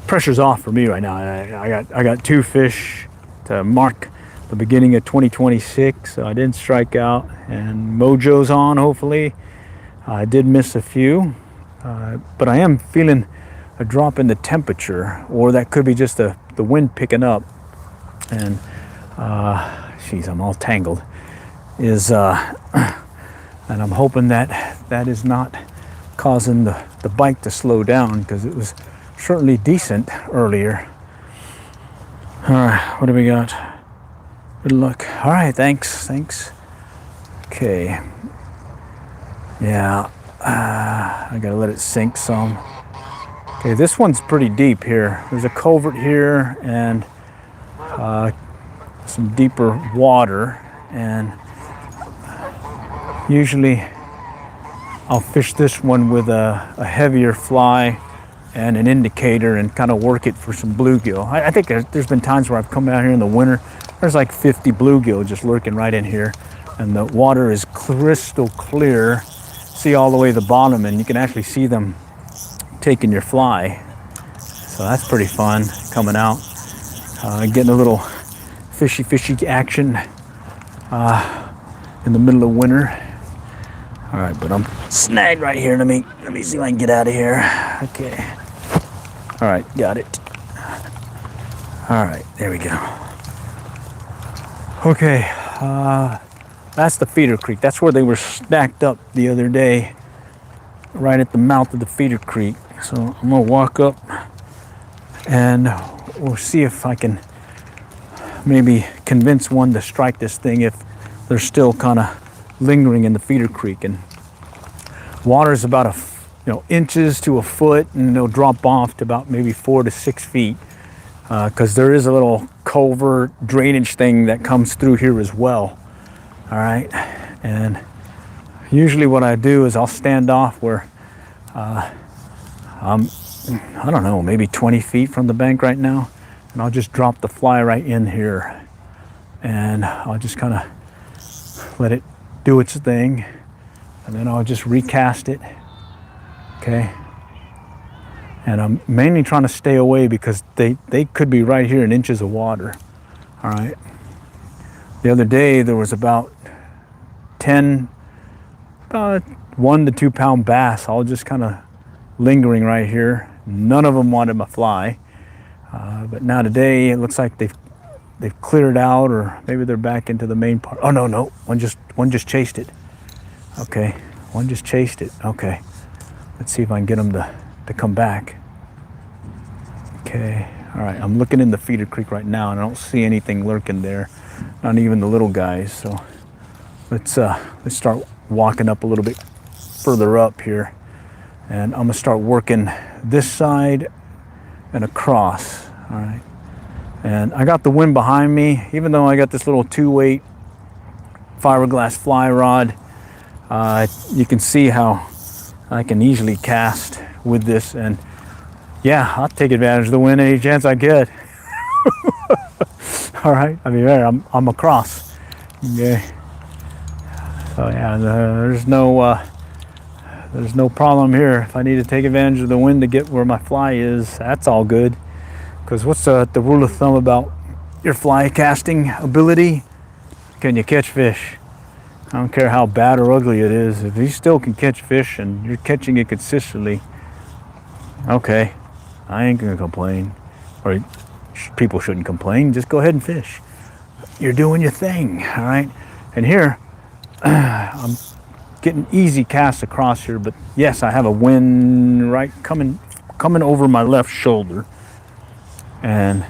pressure's off for me right now. I got 2 fish to mark the beginning of 2026. So I didn't strike out, and mojo's on hopefully. I did miss a few, but I am feeling a drop in the temperature, or that could be just the wind picking up. And geez, I'm all tangled. And I'm hoping that is not causing the bite to slow down, because it was certainly decent earlier. All right, what do we got? Good luck. All right, thanks. Okay. Yeah, I gotta let it sink some. Okay, this one's pretty deep here. There's a culvert here and some deeper water, and usually I'll fish this one with a heavier fly and an indicator and kind of work it for some bluegill. I think there's been times where I've come out here in the winter, there's like 50 bluegill just lurking right in here, and the water is crystal clear. See all the way to the bottom, and you can actually see them taking your fly. So that's pretty fun coming out, getting a little fishy action in the middle of winter. All right, but I'm snagged right here. Let me see if I can get out of here. Okay. All right, got it. All right, there we go. Okay, that's the feeder creek. That's where they were stacked up the other day, right at the mouth of the feeder creek. So I'm gonna walk up and we'll see if I can maybe convince one to strike this thing if they're still kind of lingering in the feeder creek. And water is about inches to a foot, and they'll drop off to about maybe 4 to 6 feet, because there is a little culvert drainage thing that comes through here as well. All right, and usually what I do is I'll stand off where I don't know, maybe 20 feet from the bank right now. And I'll just drop the fly right in here. And I'll just kind of let it do its thing. And then I'll just recast it. Okay. And I'm mainly trying to stay away because they could be right here in inches of water. All right. The other day there was about 10, 1 to 2 pound bass, all just kind of lingering right here. None of them wanted my fly. But now today it looks like they've cleared out, or maybe they're back into the main part. Oh no, one just chased it. Okay, one just chased it. Okay, let's see if I can get them to come back. Okay, all right, I'm looking in the feeder creek right now and I don't see anything lurking there, not even the little guys. So let's start walking up a little bit further up here, and I'm gonna start working this side and across. All right, and I got the wind behind me, even though I got this little 2-weight fiberglass fly rod. You can see how I can easily cast with this, and yeah, I'll take advantage of the wind any chance I get. All right, I mean, I'm across. Okay. So yeah, there's no problem here. If I need to take advantage of the wind to get where my fly is, that's all good. Because what's the rule of thumb about your fly casting ability? Can you catch fish? I don't care how bad or ugly it is. If you still can catch fish and you're catching it consistently, okay, I ain't gonna complain. Or people shouldn't complain. Just go ahead and fish. You're doing your thing, all right? And here, I'm getting easy casts across here, but yes, I have a wind right coming over my left shoulder, and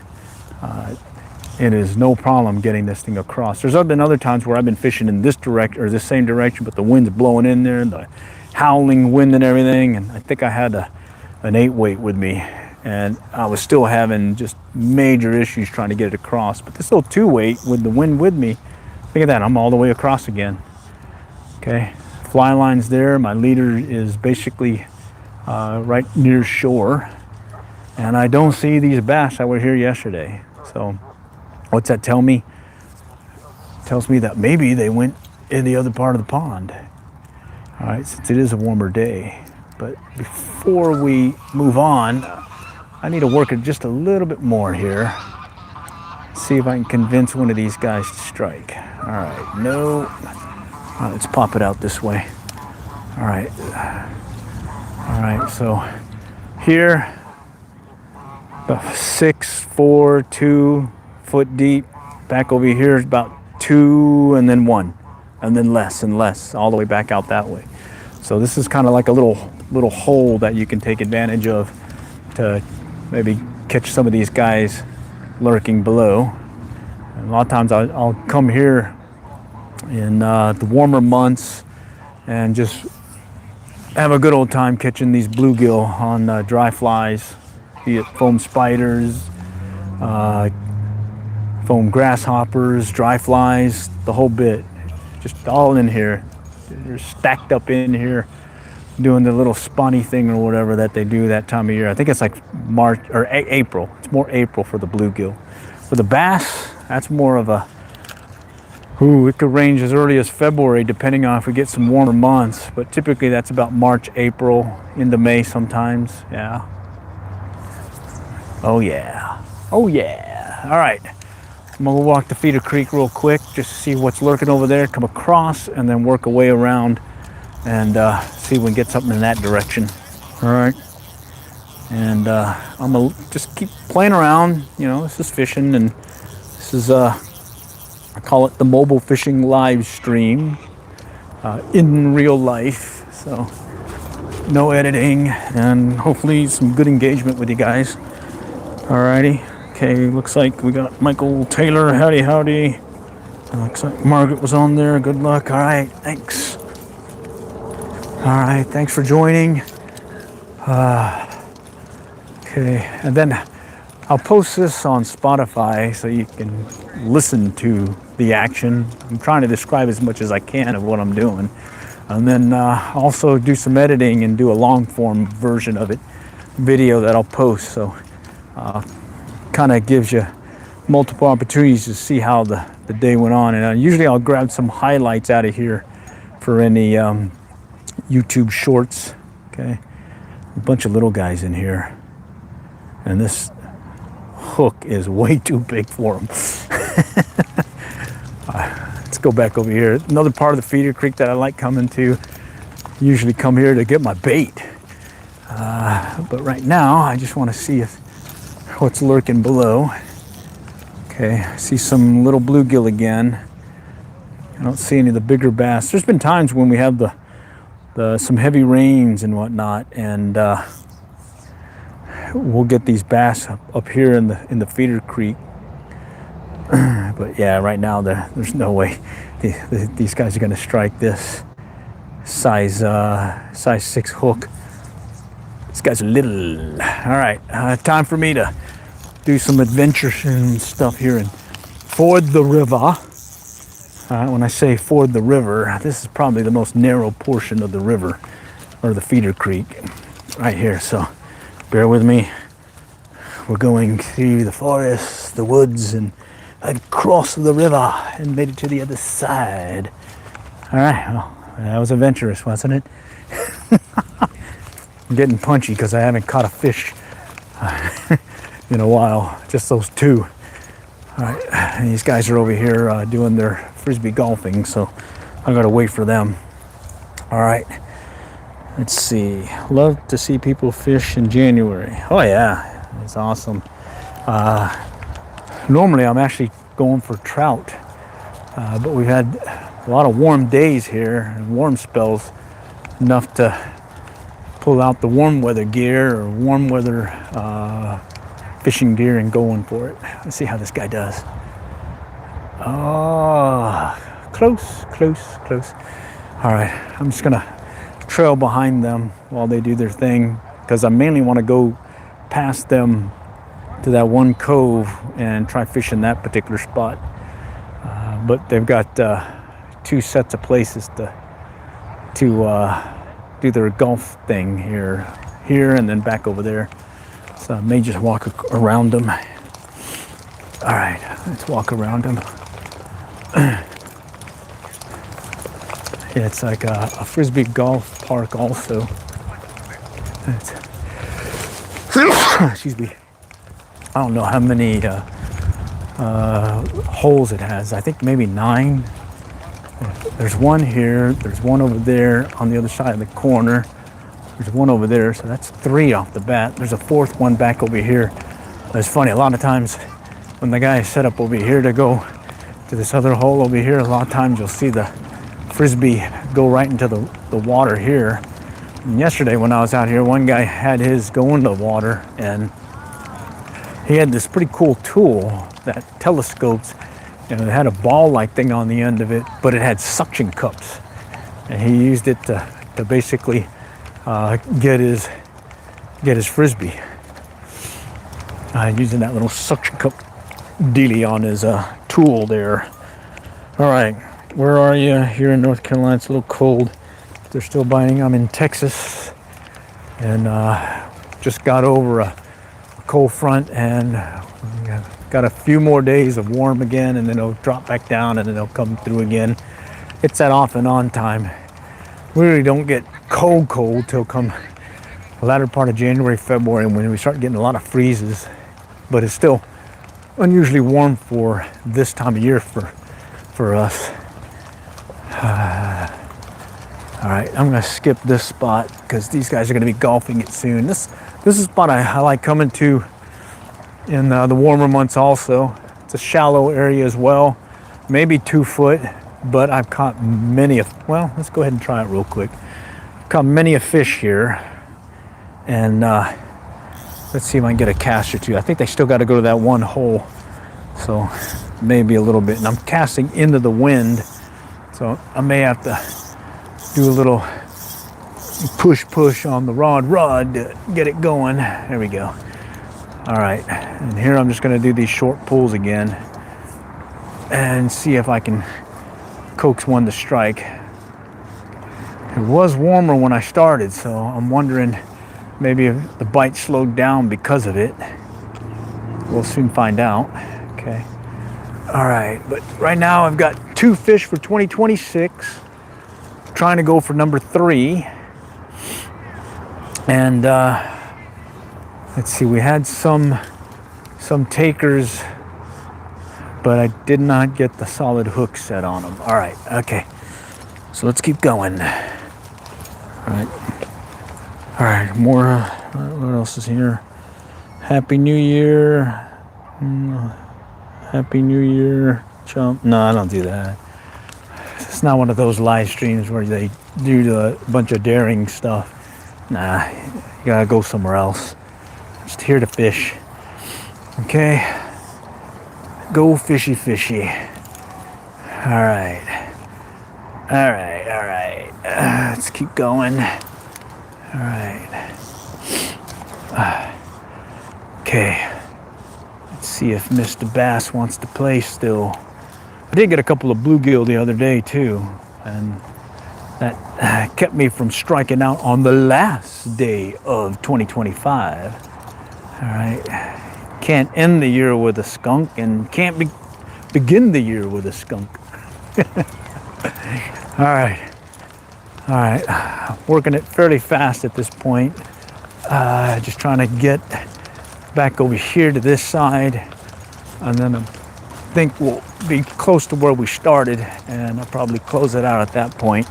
it is no problem getting this thing across. There's been other times where I've been fishing in this direction or the same direction, but the wind's blowing in there, and the howling wind and everything, and I think I had an 8-weight with me, and I was still having just major issues trying to get it across. But this little 2-weight with the wind with me, look at that, I'm all the way across again. Okay, fly line's there. My leader is basically right near shore, and I don't see these bass that were here yesterday. So what's that tell me? It tells me that maybe they went in the other part of the pond. All right, since it is a warmer day. But before we move on, I need to work it just a little bit more here. See if I can convince one of these guys to strike. All right, no. All right, let's pop it out this way. All right. All right, so here, about 6, 4, 2 foot deep. Back over here is about 2 and then 1, and then less and less, all the way back out that way. So this is kind of like a little hole that you can take advantage of to maybe catch some of these guys lurking below. And a lot of times I'll come here in the warmer months and just have a good old time catching these bluegill on dry flies, be it foam spiders, foam grasshoppers, dry flies, the whole bit. Just all in here. They're stacked up in here doing the little spawny thing or whatever that they do that time of year. I think it's like March or April. It's more April for the bluegill. For the bass, that's more of a, it could range as early as February depending on if we get some warmer months. But typically that's about March, April, into May sometimes. Yeah. Oh yeah. Oh yeah. All right. I'm gonna walk the feeder creek real quick just to see what's lurking over there, come across, and then work a way around and see if we can get something in that direction. All right. And I'm gonna just keep playing around. You know, this is fishing, and this is I call it the mobile fishing live stream in real life. So no editing, and hopefully some good engagement with you guys. Alrighty. Okay, looks like we got Michael Taylor. Howdy, howdy. Looks like Margaret was on there. Good luck. All right, thanks. All right, thanks for joining. Okay, and then I'll post this on Spotify so you can listen to the action. I'm trying to describe as much as I can of what I'm doing. And then also do some editing and do a long form version of it video that I'll post. So kind of gives you multiple opportunities to see how the day went on. And usually I'll grab some highlights out of here for any YouTube shorts. Okay, a bunch of little guys in here, and this hook is way too big for them. Let's go back over here. Another part of the feeder creek that I like coming to. Usually come here to get my bait, but right now I just want to see what's lurking below. Okay, I see some little bluegill again. I don't see any of the bigger bass. There's been times when we have some heavy rains and whatnot, and we'll get these bass up here in the feeder creek. But yeah, right now there's no way these guys are going to strike this size 6 hook. These guys are little. All right, time for me to do some adventuresome stuff here and ford the river. When I say ford the river, this is probably the most narrow portion of the river, or the feeder creek, right here. So bear with me. We're going through the forest, the woods, and I've crossed the river and made it to the other side. All right, well, that was adventurous, wasn't it? I'm getting punchy because I haven't caught a fish in a while, just those two. All right, and these guys are over here doing their frisbee golfing, so I gotta wait for them. All right, let's see. Love to see people fish in January. Oh yeah, it's awesome. Normally I'm actually going for trout, but we've had a lot of warm days here and warm spells, enough to pull out the warm weather gear or warm weather fishing gear and going for it. Let's see how this guy does. Oh, close. All right, I'm just gonna trail behind them while they do their thing, because I mainly want to go past them to that one cove and try fishing that particular spot. But they've got 2 sets of places to do their golf thing here and then back over there. So I may just walk around them. All right, let's walk around them. Yeah, it's like a frisbee golf park also. Excuse me. I don't know how many holes it has. I think maybe 9. There's one here. There's one over there on the other side of the corner. There's one over there, so that's 3 off the bat. There's a 4th one back over here. It's funny, a lot of times when the guy is set up over here to go to this other hole over here, a lot of times you'll see the frisbee go right into the water here. And yesterday when I was out here, one guy had his go into the water, and he had this pretty cool tool that telescopes, and it had a ball-like thing on the end of it, but it had suction cups, and he used it to basically get his frisbee, using that little suction cup dealie on his tool there. All right, where are you? Here in North Carolina. It's a little cold. They're still biting. I'm in Texas, and just got over a cold front, and got a few more days of warm again, and then it'll drop back down, and then it'll come through again. It's that off and on time. We really don't get cold till come the latter part of January, February, when we start getting a lot of freezes. But it's still unusually warm for this time of year for us. All right, I'm gonna skip this spot because these guys are gonna be golfing it soon. This is a spot I like coming to in the warmer months also. It's a shallow area as well, maybe 2 foot, but I've caught many of, well, let's go ahead and try it real quick. Caught many a fish here, and let's see if I can get a cast or 2. I think they still got to go to that one hole, so maybe a little bit. And I'm casting into the wind, so I may have to do a little push on the rod to get it going. There we go. All right, and here I'm just going to do these short pulls again and see if I can coax one to strike. It was warmer when I started, so I'm wondering Maybe the bite slowed down because of it. We'll soon find out. Okay. All right, but right now I've got 2 fish for 2026. Trying to go for number 3. And let's see, we had some takers, but I did not get the solid hook set on them. All right, okay. So let's keep going. All right, more. What else is here? Happy New Year. Happy New Year. Chump. No, I don't do that. It's not one of those live streams where they do a bunch of daring stuff. Nah, you gotta go somewhere else. Just here to fish. Okay. Go fishy fishy. All right. Let's keep going. All right. Okay. Let's see if Mr. Bass wants to play still. I did get a couple of bluegill the other day too, and that kept me from striking out on the last day of 2025. All right. Can't end the year with a skunk, and can't begin the year with a skunk. All right. Working it fairly fast at this point. Just trying to get back over here to this side, and then I think we'll be close to where we started, and I'll probably close it out at that point.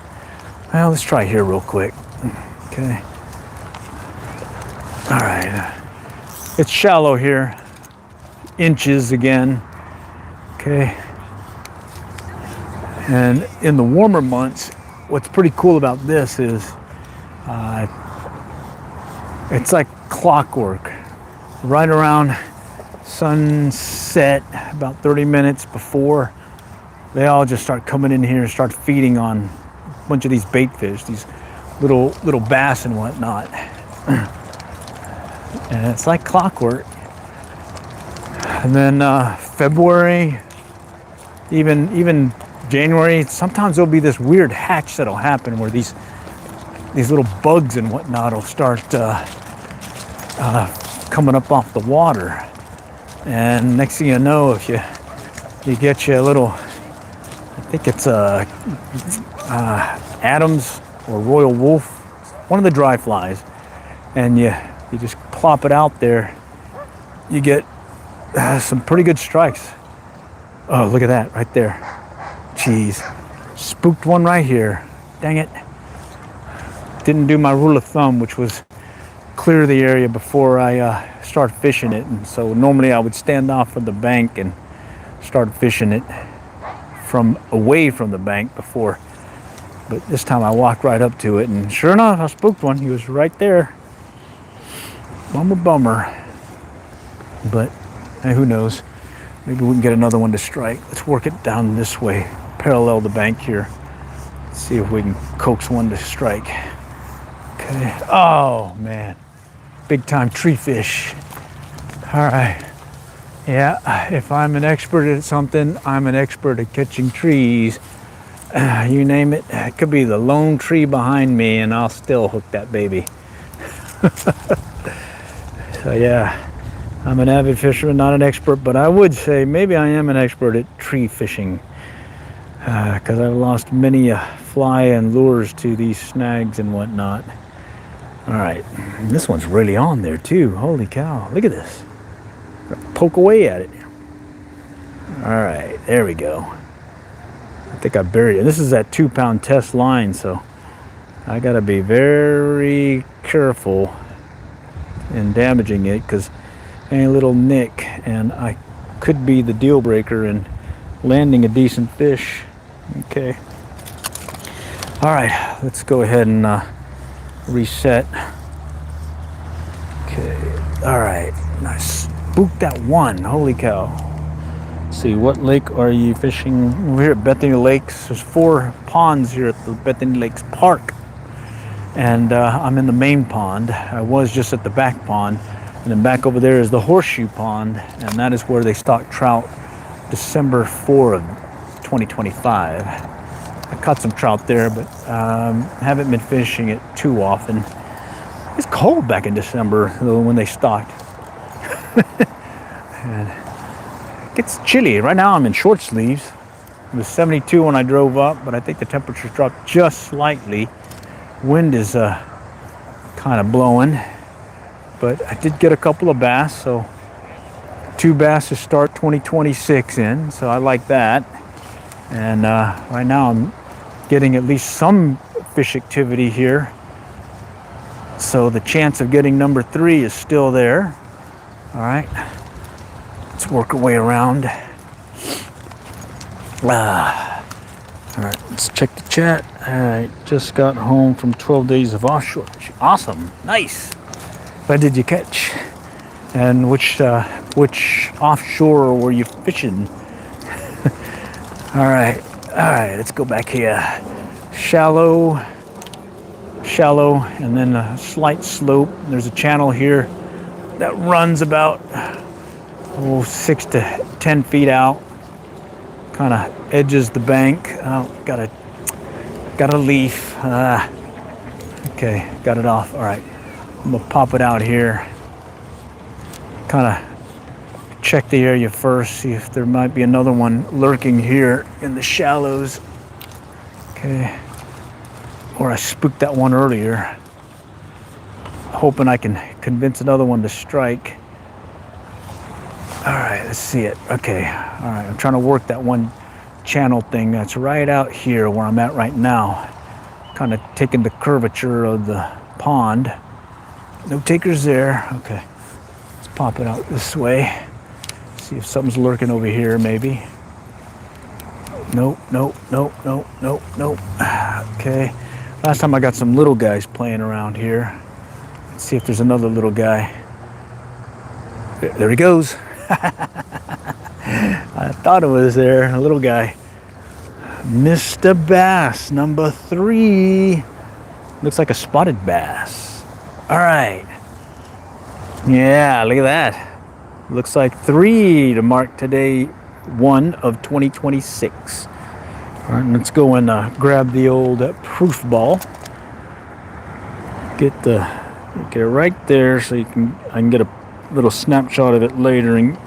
Well, let's try here real quick. Okay. All right. It's shallow here. Inches again. Okay. And in the warmer months, what's pretty cool about this is it's like clockwork. Right around sunset, about 30 minutes before, they all just start coming in here and start feeding on a bunch of these bait fish, these little bass and whatnot. And it's like clockwork. And then February, even January, sometimes there'll be this weird hatch that'll happen where these little bugs and whatnot will start coming up off the water. And next thing you know, if you get you a little, I think it's Adams or Royal Wolf, one of the dry flies, and you just plop it out there, you get some pretty good strikes. Oh, look at that right there. Jeez, spooked one right here. Dang it. Didn't do my rule of thumb, which was clear the area before I start fishing it. And so normally I would stand off from the bank and start fishing it from away from the bank before. But this time I walked right up to it, and sure enough, I spooked one. He was right there. Bummer. But hey, who knows? Maybe we can get another one to strike. Let's work it down this way, parallel the bank here. Let's see if we can coax one to strike. Okay. Oh man, big time tree fish. All right. Yeah, if I'm an expert at something, I'm an expert at catching trees. You name it. It could be the lone tree behind me, and I'll still hook that baby. So yeah. I'm an avid fisherman, not an expert, but I would say maybe I am an expert at tree fishing, because I've lost many fly and lures to these snags and whatnot. All right, this one's really on there too. Holy cow, look at this. Poke away at it. All right, there we go. I think I buried it. This is that 2-pound test line, so I gotta be very careful in damaging it, because a little nick and I could be the deal breaker in landing a decent fish. Okay. All right, let's go ahead and reset. Okay. All right. Nice. Spooked that one. Holy cow. Let's see, what lake are you fishing? We're here at Bethany Lakes. There's 4 ponds here at the Bethany Lakes Park, and I'm in the main pond. I was just at the back pond. And then back over there is the Horseshoe Pond, and that is where they stock trout December 4 of 2025. I caught some trout there, but haven't been fishing it too often. It's cold back in December though when they stocked. And it gets chilly. Right now I'm in short sleeves. It was 72 when I drove up, but I think the temperature's dropped just slightly. Wind is kind of blowing, but I did get a couple of bass, so 2 bass to start 2026 in, so I like that. And right now I'm getting at least some fish activity here, so the chance of getting number 3 is still there. All right, let's work our way around. All right, let's check the chat. All right, just got home from 12 days of offshore fishing. Awesome, nice. What did you catch? And which offshore were you fishing? All right, let's go back here. Shallow, and then a slight slope. There's a channel here that runs about 6 to 10 feet out. Kind of edges the bank. Oh, got a leaf. Okay, got it off. All right, I'm gonna pop it out here. Kind of check the area first, see if there might be another one lurking here in the shallows. Okay, or I spooked that one earlier, hoping I can convince another one to strike. All right, let's see it. Okay, all right, I'm trying to work that one channel thing that's right out here where I'm at right now, kind of taking the curvature of the pond. No takers there. Okay, let's pop it out this way. See if something's lurking over here, maybe. Nope. Okay, last time I got some little guys playing around here. Let's see if there's another little guy. There he goes. I thought it was there, a little guy. Mr. Bass, number 3. Looks like a spotted bass. All right. Yeah, look at that. Looks like 3 to mark today, 1 of 2026. All right, let's go and grab the old proof ball. Get it right there so I can get a little snapshot of it later and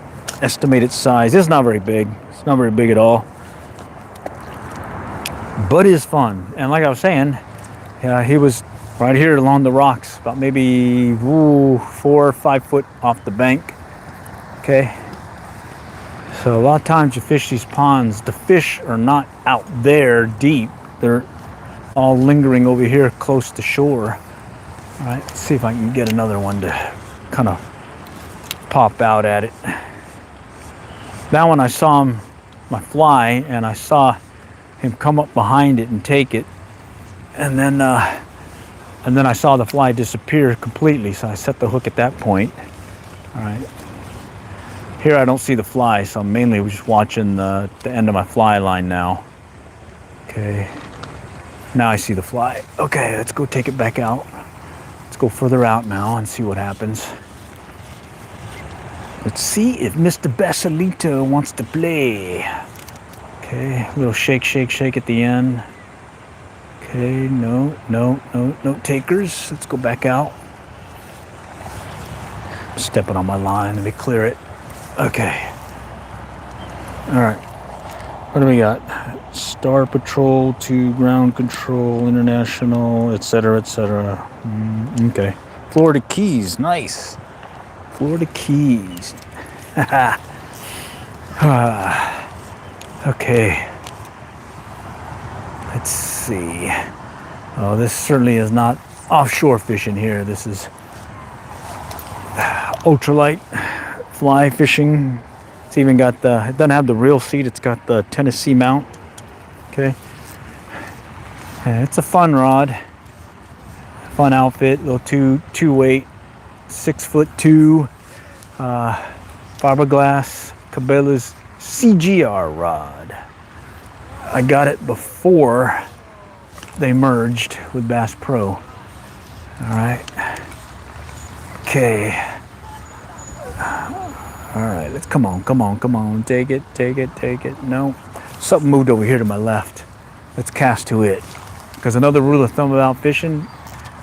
estimate its size. It's not very big. It's not very big at all, but it's fun. And like I was saying, he was right here along the rocks, about maybe 4 or 5 foot off the bank. Okay, so a lot of times you fish these ponds, the fish are not out there deep. They're all lingering over here close to shore. All right, let's see if I can get another one to kind of pop out at it. That one I saw my fly, and I saw him come up behind it and take it, and then I saw the fly disappear completely, so I set the hook at that point. All right, here I don't see the fly, so I'm mainly just watching the end of my fly line now. Okay, now I see the fly. Okay, let's go take it back out. Let's go further out now and see what happens. Let's see if Mr. Basilito wants to play. Okay, a little shake at the end. Okay, no takers. Let's go back out. I'm stepping on my line. Let me clear it. Okay. All right. What do we got? Star Patrol to Ground Control, International, etc., etc. Okay. Florida Keys, nice. Florida Keys. Okay. Let's see. Oh, this certainly is not offshore fishing here. This is ultralight fly fishing. It's even got it doesn't have the reel seat. It's got the Tennessee mount. Okay. It's a fun rod. Fun outfit. Little two weight, 6'2", fiberglass Cabela's CGR rod. I got it before they merged with Bass Pro. All right. Okay. All right, let's come on. Take it. No, something moved over here to my left. Let's cast to it. Because another rule of thumb about fishing,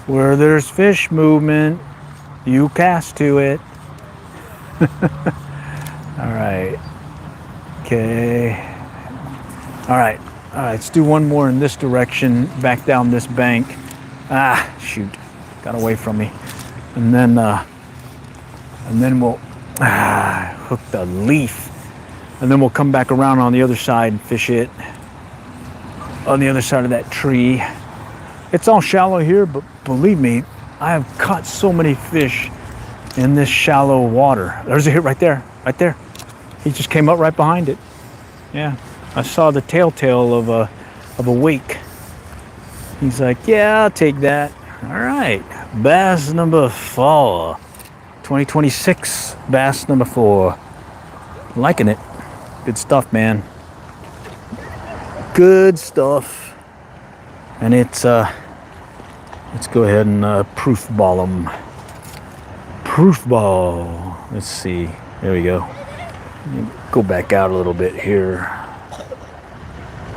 Where there's fish movement, you cast to it. All right. Okay. All right. All right. Let's do one more in this direction, back down this bank. Ah, shoot. Got away from me. And then we'll hook the leaf. And then we'll come back around on the other side and fish it on the other side of that tree. It's all shallow here, but believe me, I have caught so many fish in this shallow water. There's a hit right there, right there. He just came up right behind it. Yeah, I saw the telltale of a wake. He's like, yeah, I'll take that. All right, bass number 4, 2026 bass number 4. Liking it. Good stuff, man. Good stuff. And it's let's go ahead and proof ball them. Proof ball. Let's see. There we go. Go back out a little bit here.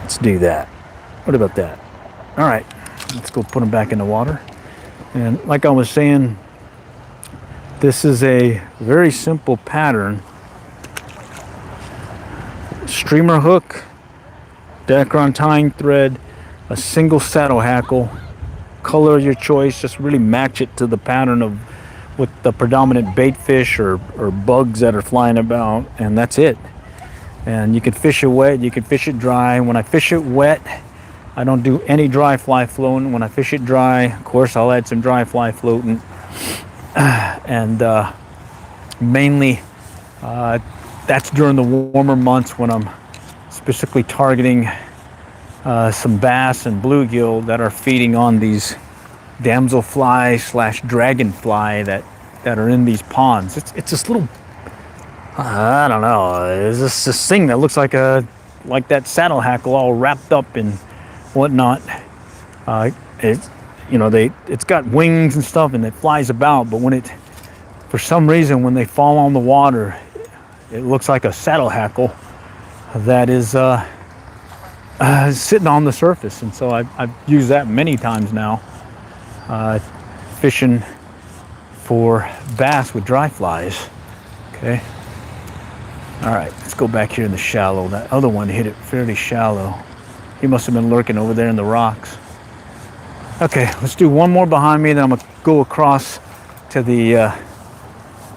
Let's do that. What about that? All right. Let's go put them back in the water. And like I was saying, this is a very simple pattern. Streamer hook, Dacron tying thread, a single saddle hackle, color of your choice, just really match it to the pattern of with the predominant bait fish or bugs that are flying about, and that's it. And you can fish it wet, you can fish it dry. When I fish it wet, I don't do any dry fly floating. When I fish it dry, of course, I'll add some dry fly floating. And mainly, that's during the warmer months when I'm specifically targeting some bass and bluegill that are feeding on these damselfly / dragonfly that are in these ponds. It's this little, I don't know, it's this thing that looks like that saddle hackle all wrapped up in whatnot. It's got wings and stuff and it flies about, but for some reason when they fall on the water, it looks like a saddle hackle that is sitting on the surface. And so I've used that many times now, fishing for bass with dry flies. Okay. All right, let's go back here in the shallow. That other one hit it fairly shallow. He must have been lurking over there in the rocks. Okay, let's do one more behind me, then I'm gonna go across to the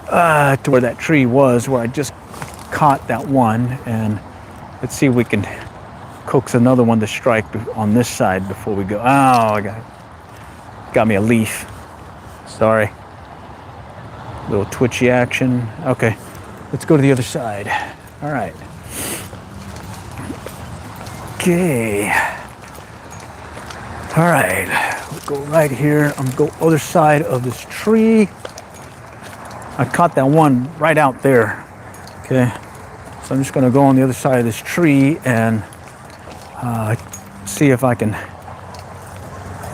to where that tree was, where I just caught that one, and let's see if we can coax another one to strike on this side before we go. Oh, I got me a leaf. Sorry. Little twitchy action. Okay, let's go to the other side. All right. Okay. All right, we'll go right here. I'm gonna go other side of this tree. I caught that one right out there. Okay, so I'm just gonna go on the other side of this tree and see if I can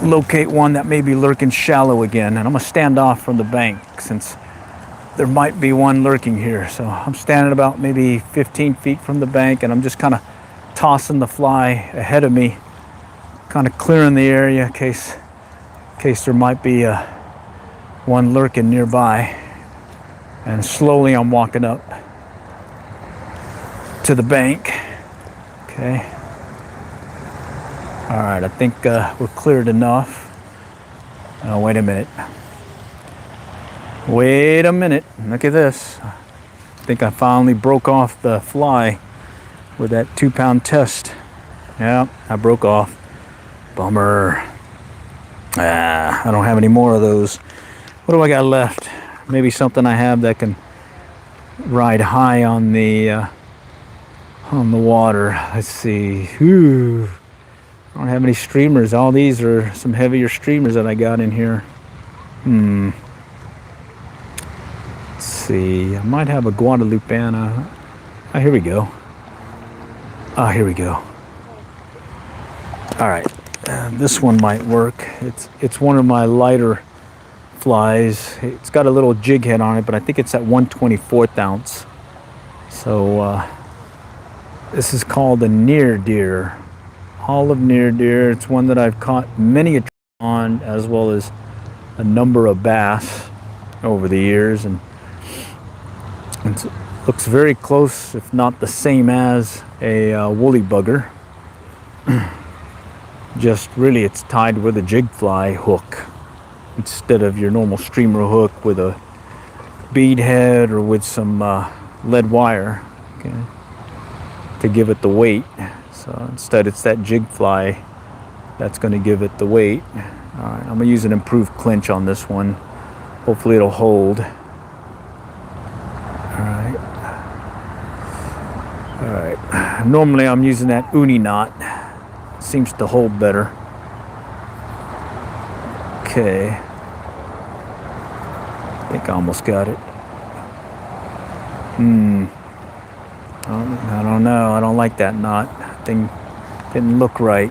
locate one that may be lurking shallow again. And I'm gonna stand off from the bank since there might be one lurking here. So I'm standing about maybe 15 feet from the bank, and I'm just kind of tossing the fly ahead of me, kind of clearing the area in case there might be one lurking nearby. And slowly I'm walking up to the bank. Okay. All right, I think we're cleared enough. Oh, wait a minute. Wait a minute. Look at this. I think I finally broke off the fly with that 2-pound test. Yeah, I broke off. Bummer. I don't have any more of those. What do I got left? Maybe something I have that can ride high on the water. Let's see. Ooh. I don't have any streamers. All these are some heavier streamers that I got in here. Let's see. I might have a Guadalupana. Oh, here we go. Oh, here we go. All right. This one might work. It's one of my lighter flies. It's got a little jig head on it, but I think it's at 1/24 ounce. So this is called a near deer, olive near deer. It's one that I've caught many on, as well as a number of bass over the years, and it looks very close, if not the same as a woolly bugger. Just really it's tied with a jig fly hook instead of your normal streamer hook with a bead head or with some lead wire, okay, to give it the weight. So instead it's that jig fly that's going to give it the weight. All right, I'm going to use an improved clinch on this one. Hopefully it'll hold. All right. Normally I'm using that uni knot. Seems to hold better. Okay. I think I almost got it. I don't know. I don't like that knot. Thing didn't look right.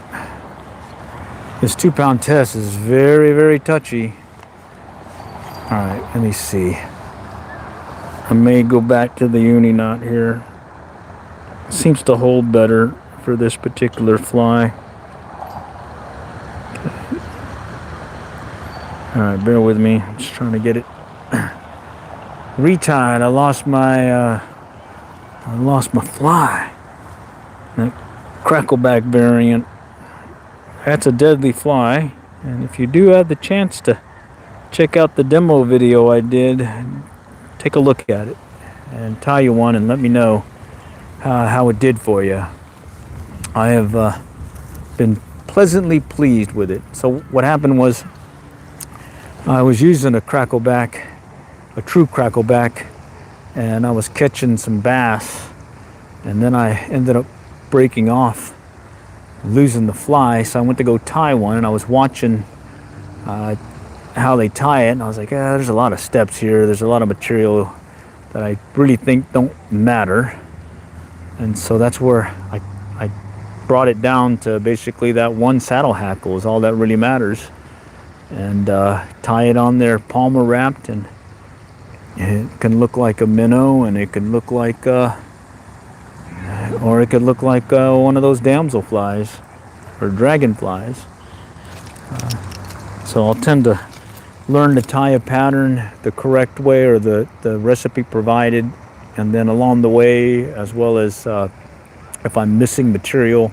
This 2-pound test is very, very touchy. All right, let me see. I may go back to the uni knot here. Seems to hold better for this particular fly. All right, bear with me. I'm just trying to get it retied. I lost my fly. That crackleback variant. That's a deadly fly, and if you do have the chance to check out the demo video I did, take a look at it and tie you one and let me know how it did for you. I have been pleasantly pleased with it. So what happened was I was using a crackleback, a true crackleback, and I was catching some bass, and then I ended up breaking off, losing the fly. So I went to go tie one, and I was watching how they tie it, and I was like, there's a lot of steps here, there's a lot of material that I really think don't matter. And so that's where I brought it down to basically that one saddle hackle is all that really matters, and tie it on there Palmer wrapped, and it can look like a minnow, and it can look like or it could look like one of those damsel flies or dragonflies. So I'll tend to learn to tie a pattern the correct way, or the recipe provided, and then along the way, as well as if I'm missing material,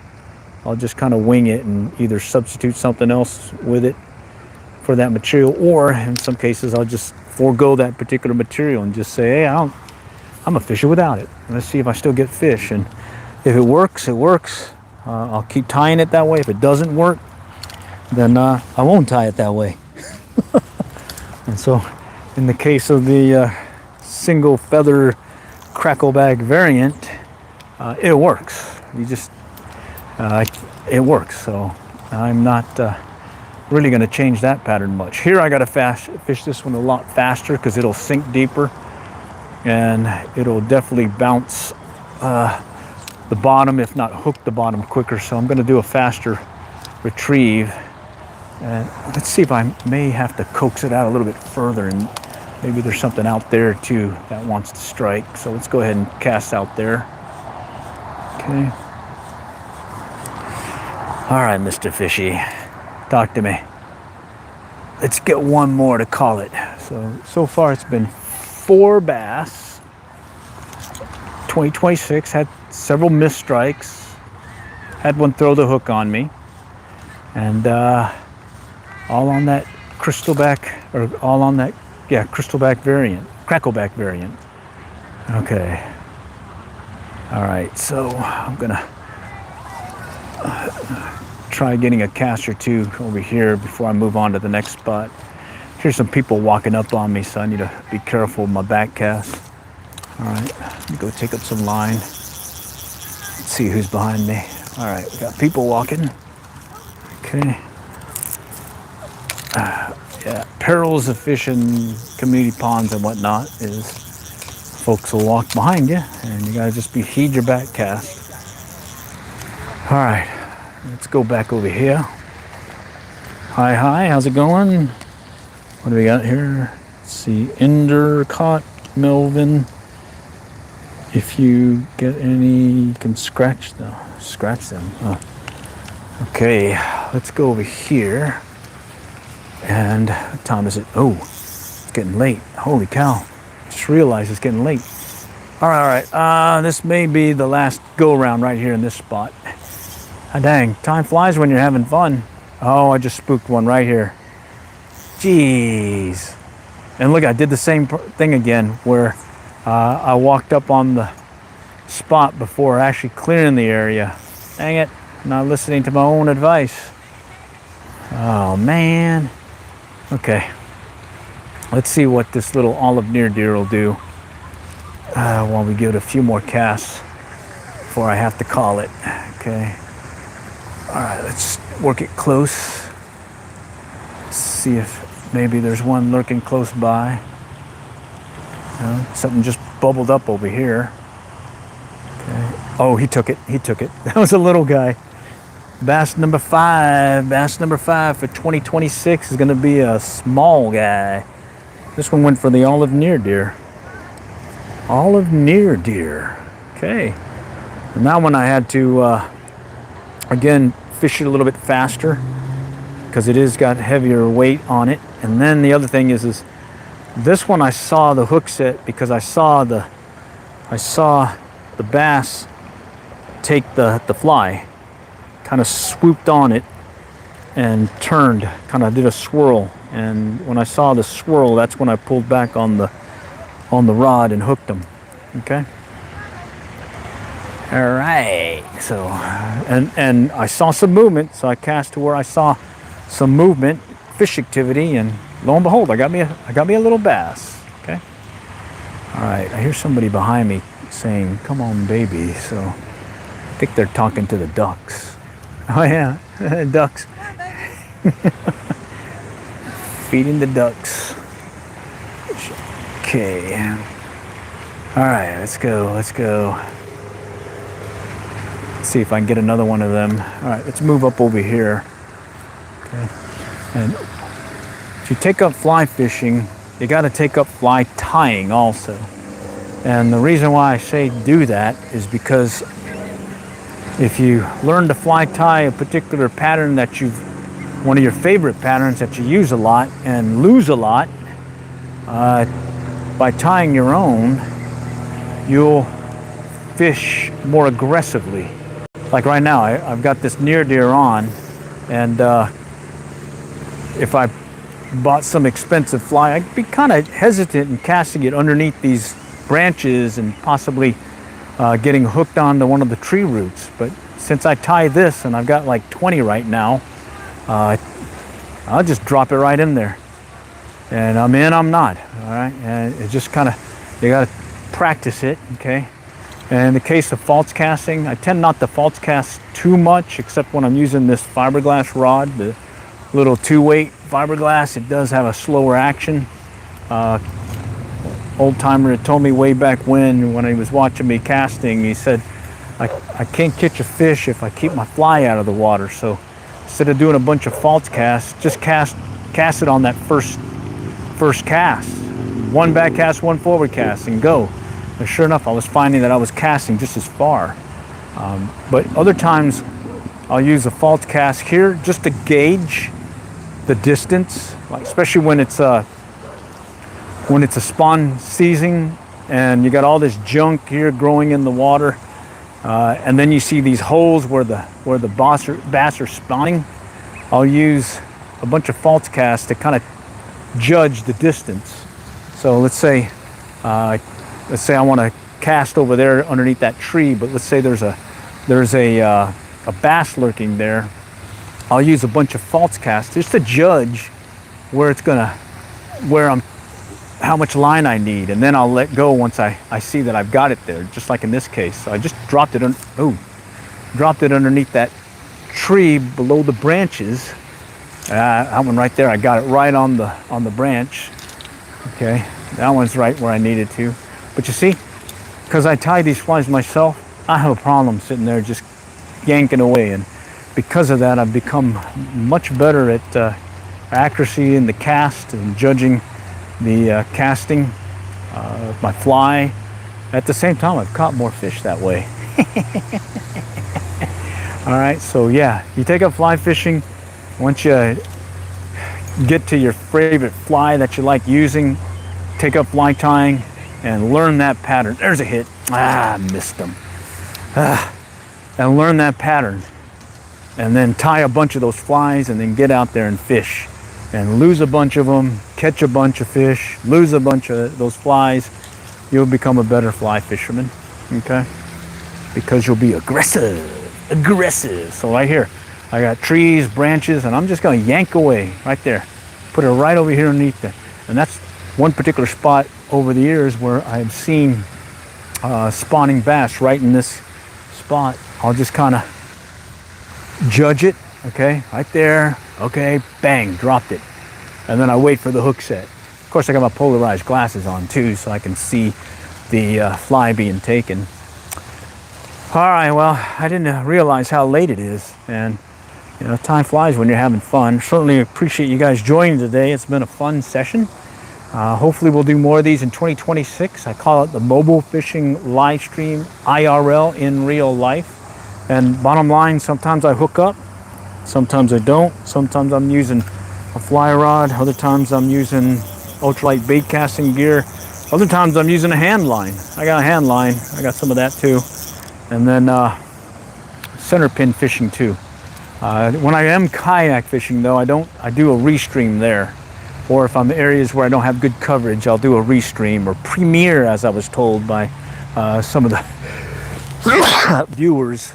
I'll just kind of wing it and either substitute something else with it for that material, or in some cases I'll just forego that particular material and just say, hey, I'm gonna fish it without it. Let's see if I still get fish, and if it works, it works. I'll keep tying it that way. If it doesn't work, then I won't tie it that way. And so in the case of the single feather crackleback variant, it works. You just it works. So I'm not really going to change that pattern much. Here I got to fish this one a lot faster because it'll sink deeper, and it'll definitely bounce the bottom, if not hook the bottom quicker. So I'm going to do a faster retrieve. And let's see if I may have to coax it out a little bit further, and maybe there's something out there too that wants to strike. So let's go ahead and cast out there. Okay. All right, Mr. Fishy, talk to me. Let's get one more to call it. So far it's been 4 bass. 2026, had several missed strikes. Had one throw the hook on me. And all on that crystalback, or all on that, yeah, crystalback variant, crackleback variant. Okay. All right, so I'm gonna try getting a cast or two over here before I move on to the next spot. Here's some people walking up on me, so I need to be careful with my back cast. All right, let me go take up some line. Let's see who's behind me. All right, we got people walking. Okay. Yeah, perils of fishing community ponds and whatnot is folks will walk behind you, and you gotta just heed your back cast. All right, let's go back over here. Hi, how's it going? What do we got here? Let's see, Endurcott, Melvin. If you get any, you can scratch them. Okay, let's go over here. And what time is it? Oh, it's getting late. Holy cow. Just realized it's getting late. All right. This may be the last go around right here in this spot. Ah, dang, time flies when you're having fun. Oh, I just spooked one right here. Jeez. And look, I did the same thing again where I walked up on the spot before actually clearing the area. Dang it, not listening to my own advice. Oh man. Okay, let's see what this little olive near deer will do while we give it a few more casts before I have to call it. Okay. All right, let's work it close. See if maybe there's one lurking close by. Something just bubbled up over here. Okay. Oh, he took it. That was a little guy. Bass number 5. Bass number 5 for 2026 is going to be a small guy. This one went for the olive near deer. Olive near deer. Okay. And that one I had to, again, fish it a little bit faster because it is got heavier weight on it. And then the other thing is this one I saw the hook set because I saw the bass take the fly, kind of swooped on it and turned, kind of did a swirl. And when I saw the swirl, that's when I pulled back on the rod and hooked them. Okay. All right. So, and I saw some movement, so I cast to where I saw some movement, fish activity, and lo and behold, I got me a little bass. Okay. All right. I hear somebody behind me saying, "Come on, baby." So I think they're talking to the ducks. Oh yeah, ducks. Feeding the ducks. Okay. All right, let's go. Let's see if I can get another one of them. All right, let's move up over here. Okay. And if you take up fly fishing, you got to take up fly tying also. And the reason why I say do that is because if you learn to fly tie a particular pattern that one of your favorite patterns that you use a lot and lose a lot, by tying your own, you'll fish more aggressively. Like right now, I've got this near deer on, and if I bought some expensive fly, I'd be kind of hesitant in casting it underneath these branches and possibly getting hooked onto one of the tree roots. But since I tie this, and I've got like 20 right now, I'll just drop it right in there. And I'm in, I'm not, all right? And it just kind of, you got to practice it, okay? And in the case of false casting, I tend not to false cast too much, except when I'm using this fiberglass rod, the little 2-weight fiberglass. It does have a slower action. Old timer had told me way back when he was watching me casting, he said, I can't catch a fish if I keep my fly out of the water. So instead of doing a bunch of false casts, just cast it on that first cast. One back cast, one forward cast, and go. And sure enough, I was finding that I was casting just as far. But other times, I'll use a false cast here just to gauge the distance, like especially when it's a spawn season and you got all this junk here growing in the water, and then you see these holes where the bass are spawning. I'll use a bunch of false casts to kind of judge the distance. So let's say I want to cast over there underneath that tree, but let's say there's a bass lurking there. I'll use a bunch of false casts just to judge how much line I need, and then I'll let go once I see that I've got it there, just like in this case. So I just dropped it underneath that tree below the branches. That one right there, I got it right on the branch. Okay, that one's right where I needed to. But you see, because I tie these flies myself, I have a problem sitting there just yanking away, and because of that, I've become much better at accuracy in the cast and judging the casting of my fly. At the same time, I've caught more fish that way. All right, so yeah, you take up fly fishing. Once you get to your favorite fly that you like using, take up fly tying, and learn that pattern. There's a hit. I missed them. And learn that pattern. And then tie a bunch of those flies and then get out there and fish. And lose a bunch of them, catch a bunch of fish, lose a bunch of those flies. You'll become a better fly fisherman, okay? Because you'll be aggressive. So right here, I got trees, branches, and I'm just gonna yank away right there. Put it right over here underneath there. And that's one particular spot over the years where I've seen spawning bass right in this spot. I'll just kind of judge it, okay, right there, okay, bang, dropped it. And then I wait for the hook set. Of course, I got my polarized glasses on too, so I can see the fly being taken. All right, well, I didn't realize how late it is, and you know, time flies when you're having fun. Certainly appreciate you guys joining today. It's been a fun session. Hopefully we'll do more of these in 2026. I call it the mobile fishing live stream IRL, in real life. And bottom line, sometimes I hook up, sometimes I don't. Sometimes I'm using a fly rod, other times I'm using ultralight bait casting gear. Other times I'm using a hand line. I got a hand line, I got some of that too. And then center pin fishing too. When I am kayak fishing though, I do a restream there. Or if I'm in areas where I don't have good coverage, I'll do a restream or premiere, as I was told by some of the viewers.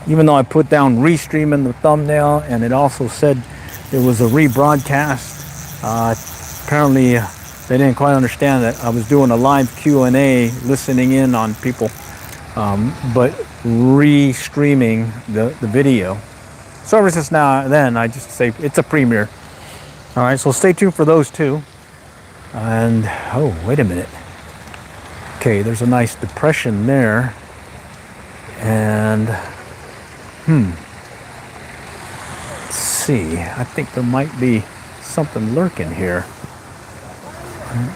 Even though I put down restream in the thumbnail, and it also said it was a rebroadcast, apparently they didn't quite understand that I was doing a live Q&A, listening in on people, but re-streaming the video. So ever since now then, I just say it's a premiere. All right, so stay tuned for those two. And, oh, wait a minute. Okay, there's a nice depression there. And, let's see. I think there might be something lurking here.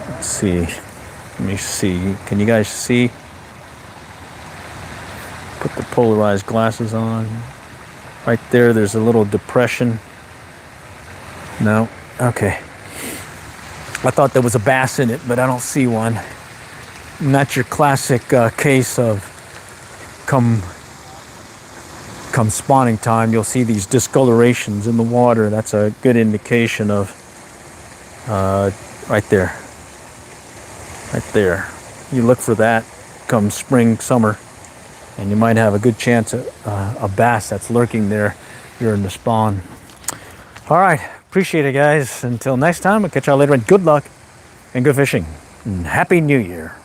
Let's see. Let me see. Can you guys see? Put the polarized glasses on. Right there, there's a little depression. No. Okay. I thought there was a bass in it, but I don't see one. And that's your classic case of come spawning time, you'll see these discolorations in the water. That's a good indication of right there. Right there. You look for that come spring, summer, and you might have a good chance at a bass that's lurking there during the spawn. All right. Appreciate it, guys. Until next time, we'll catch y'all later, and good luck and good fishing. And Happy New Year.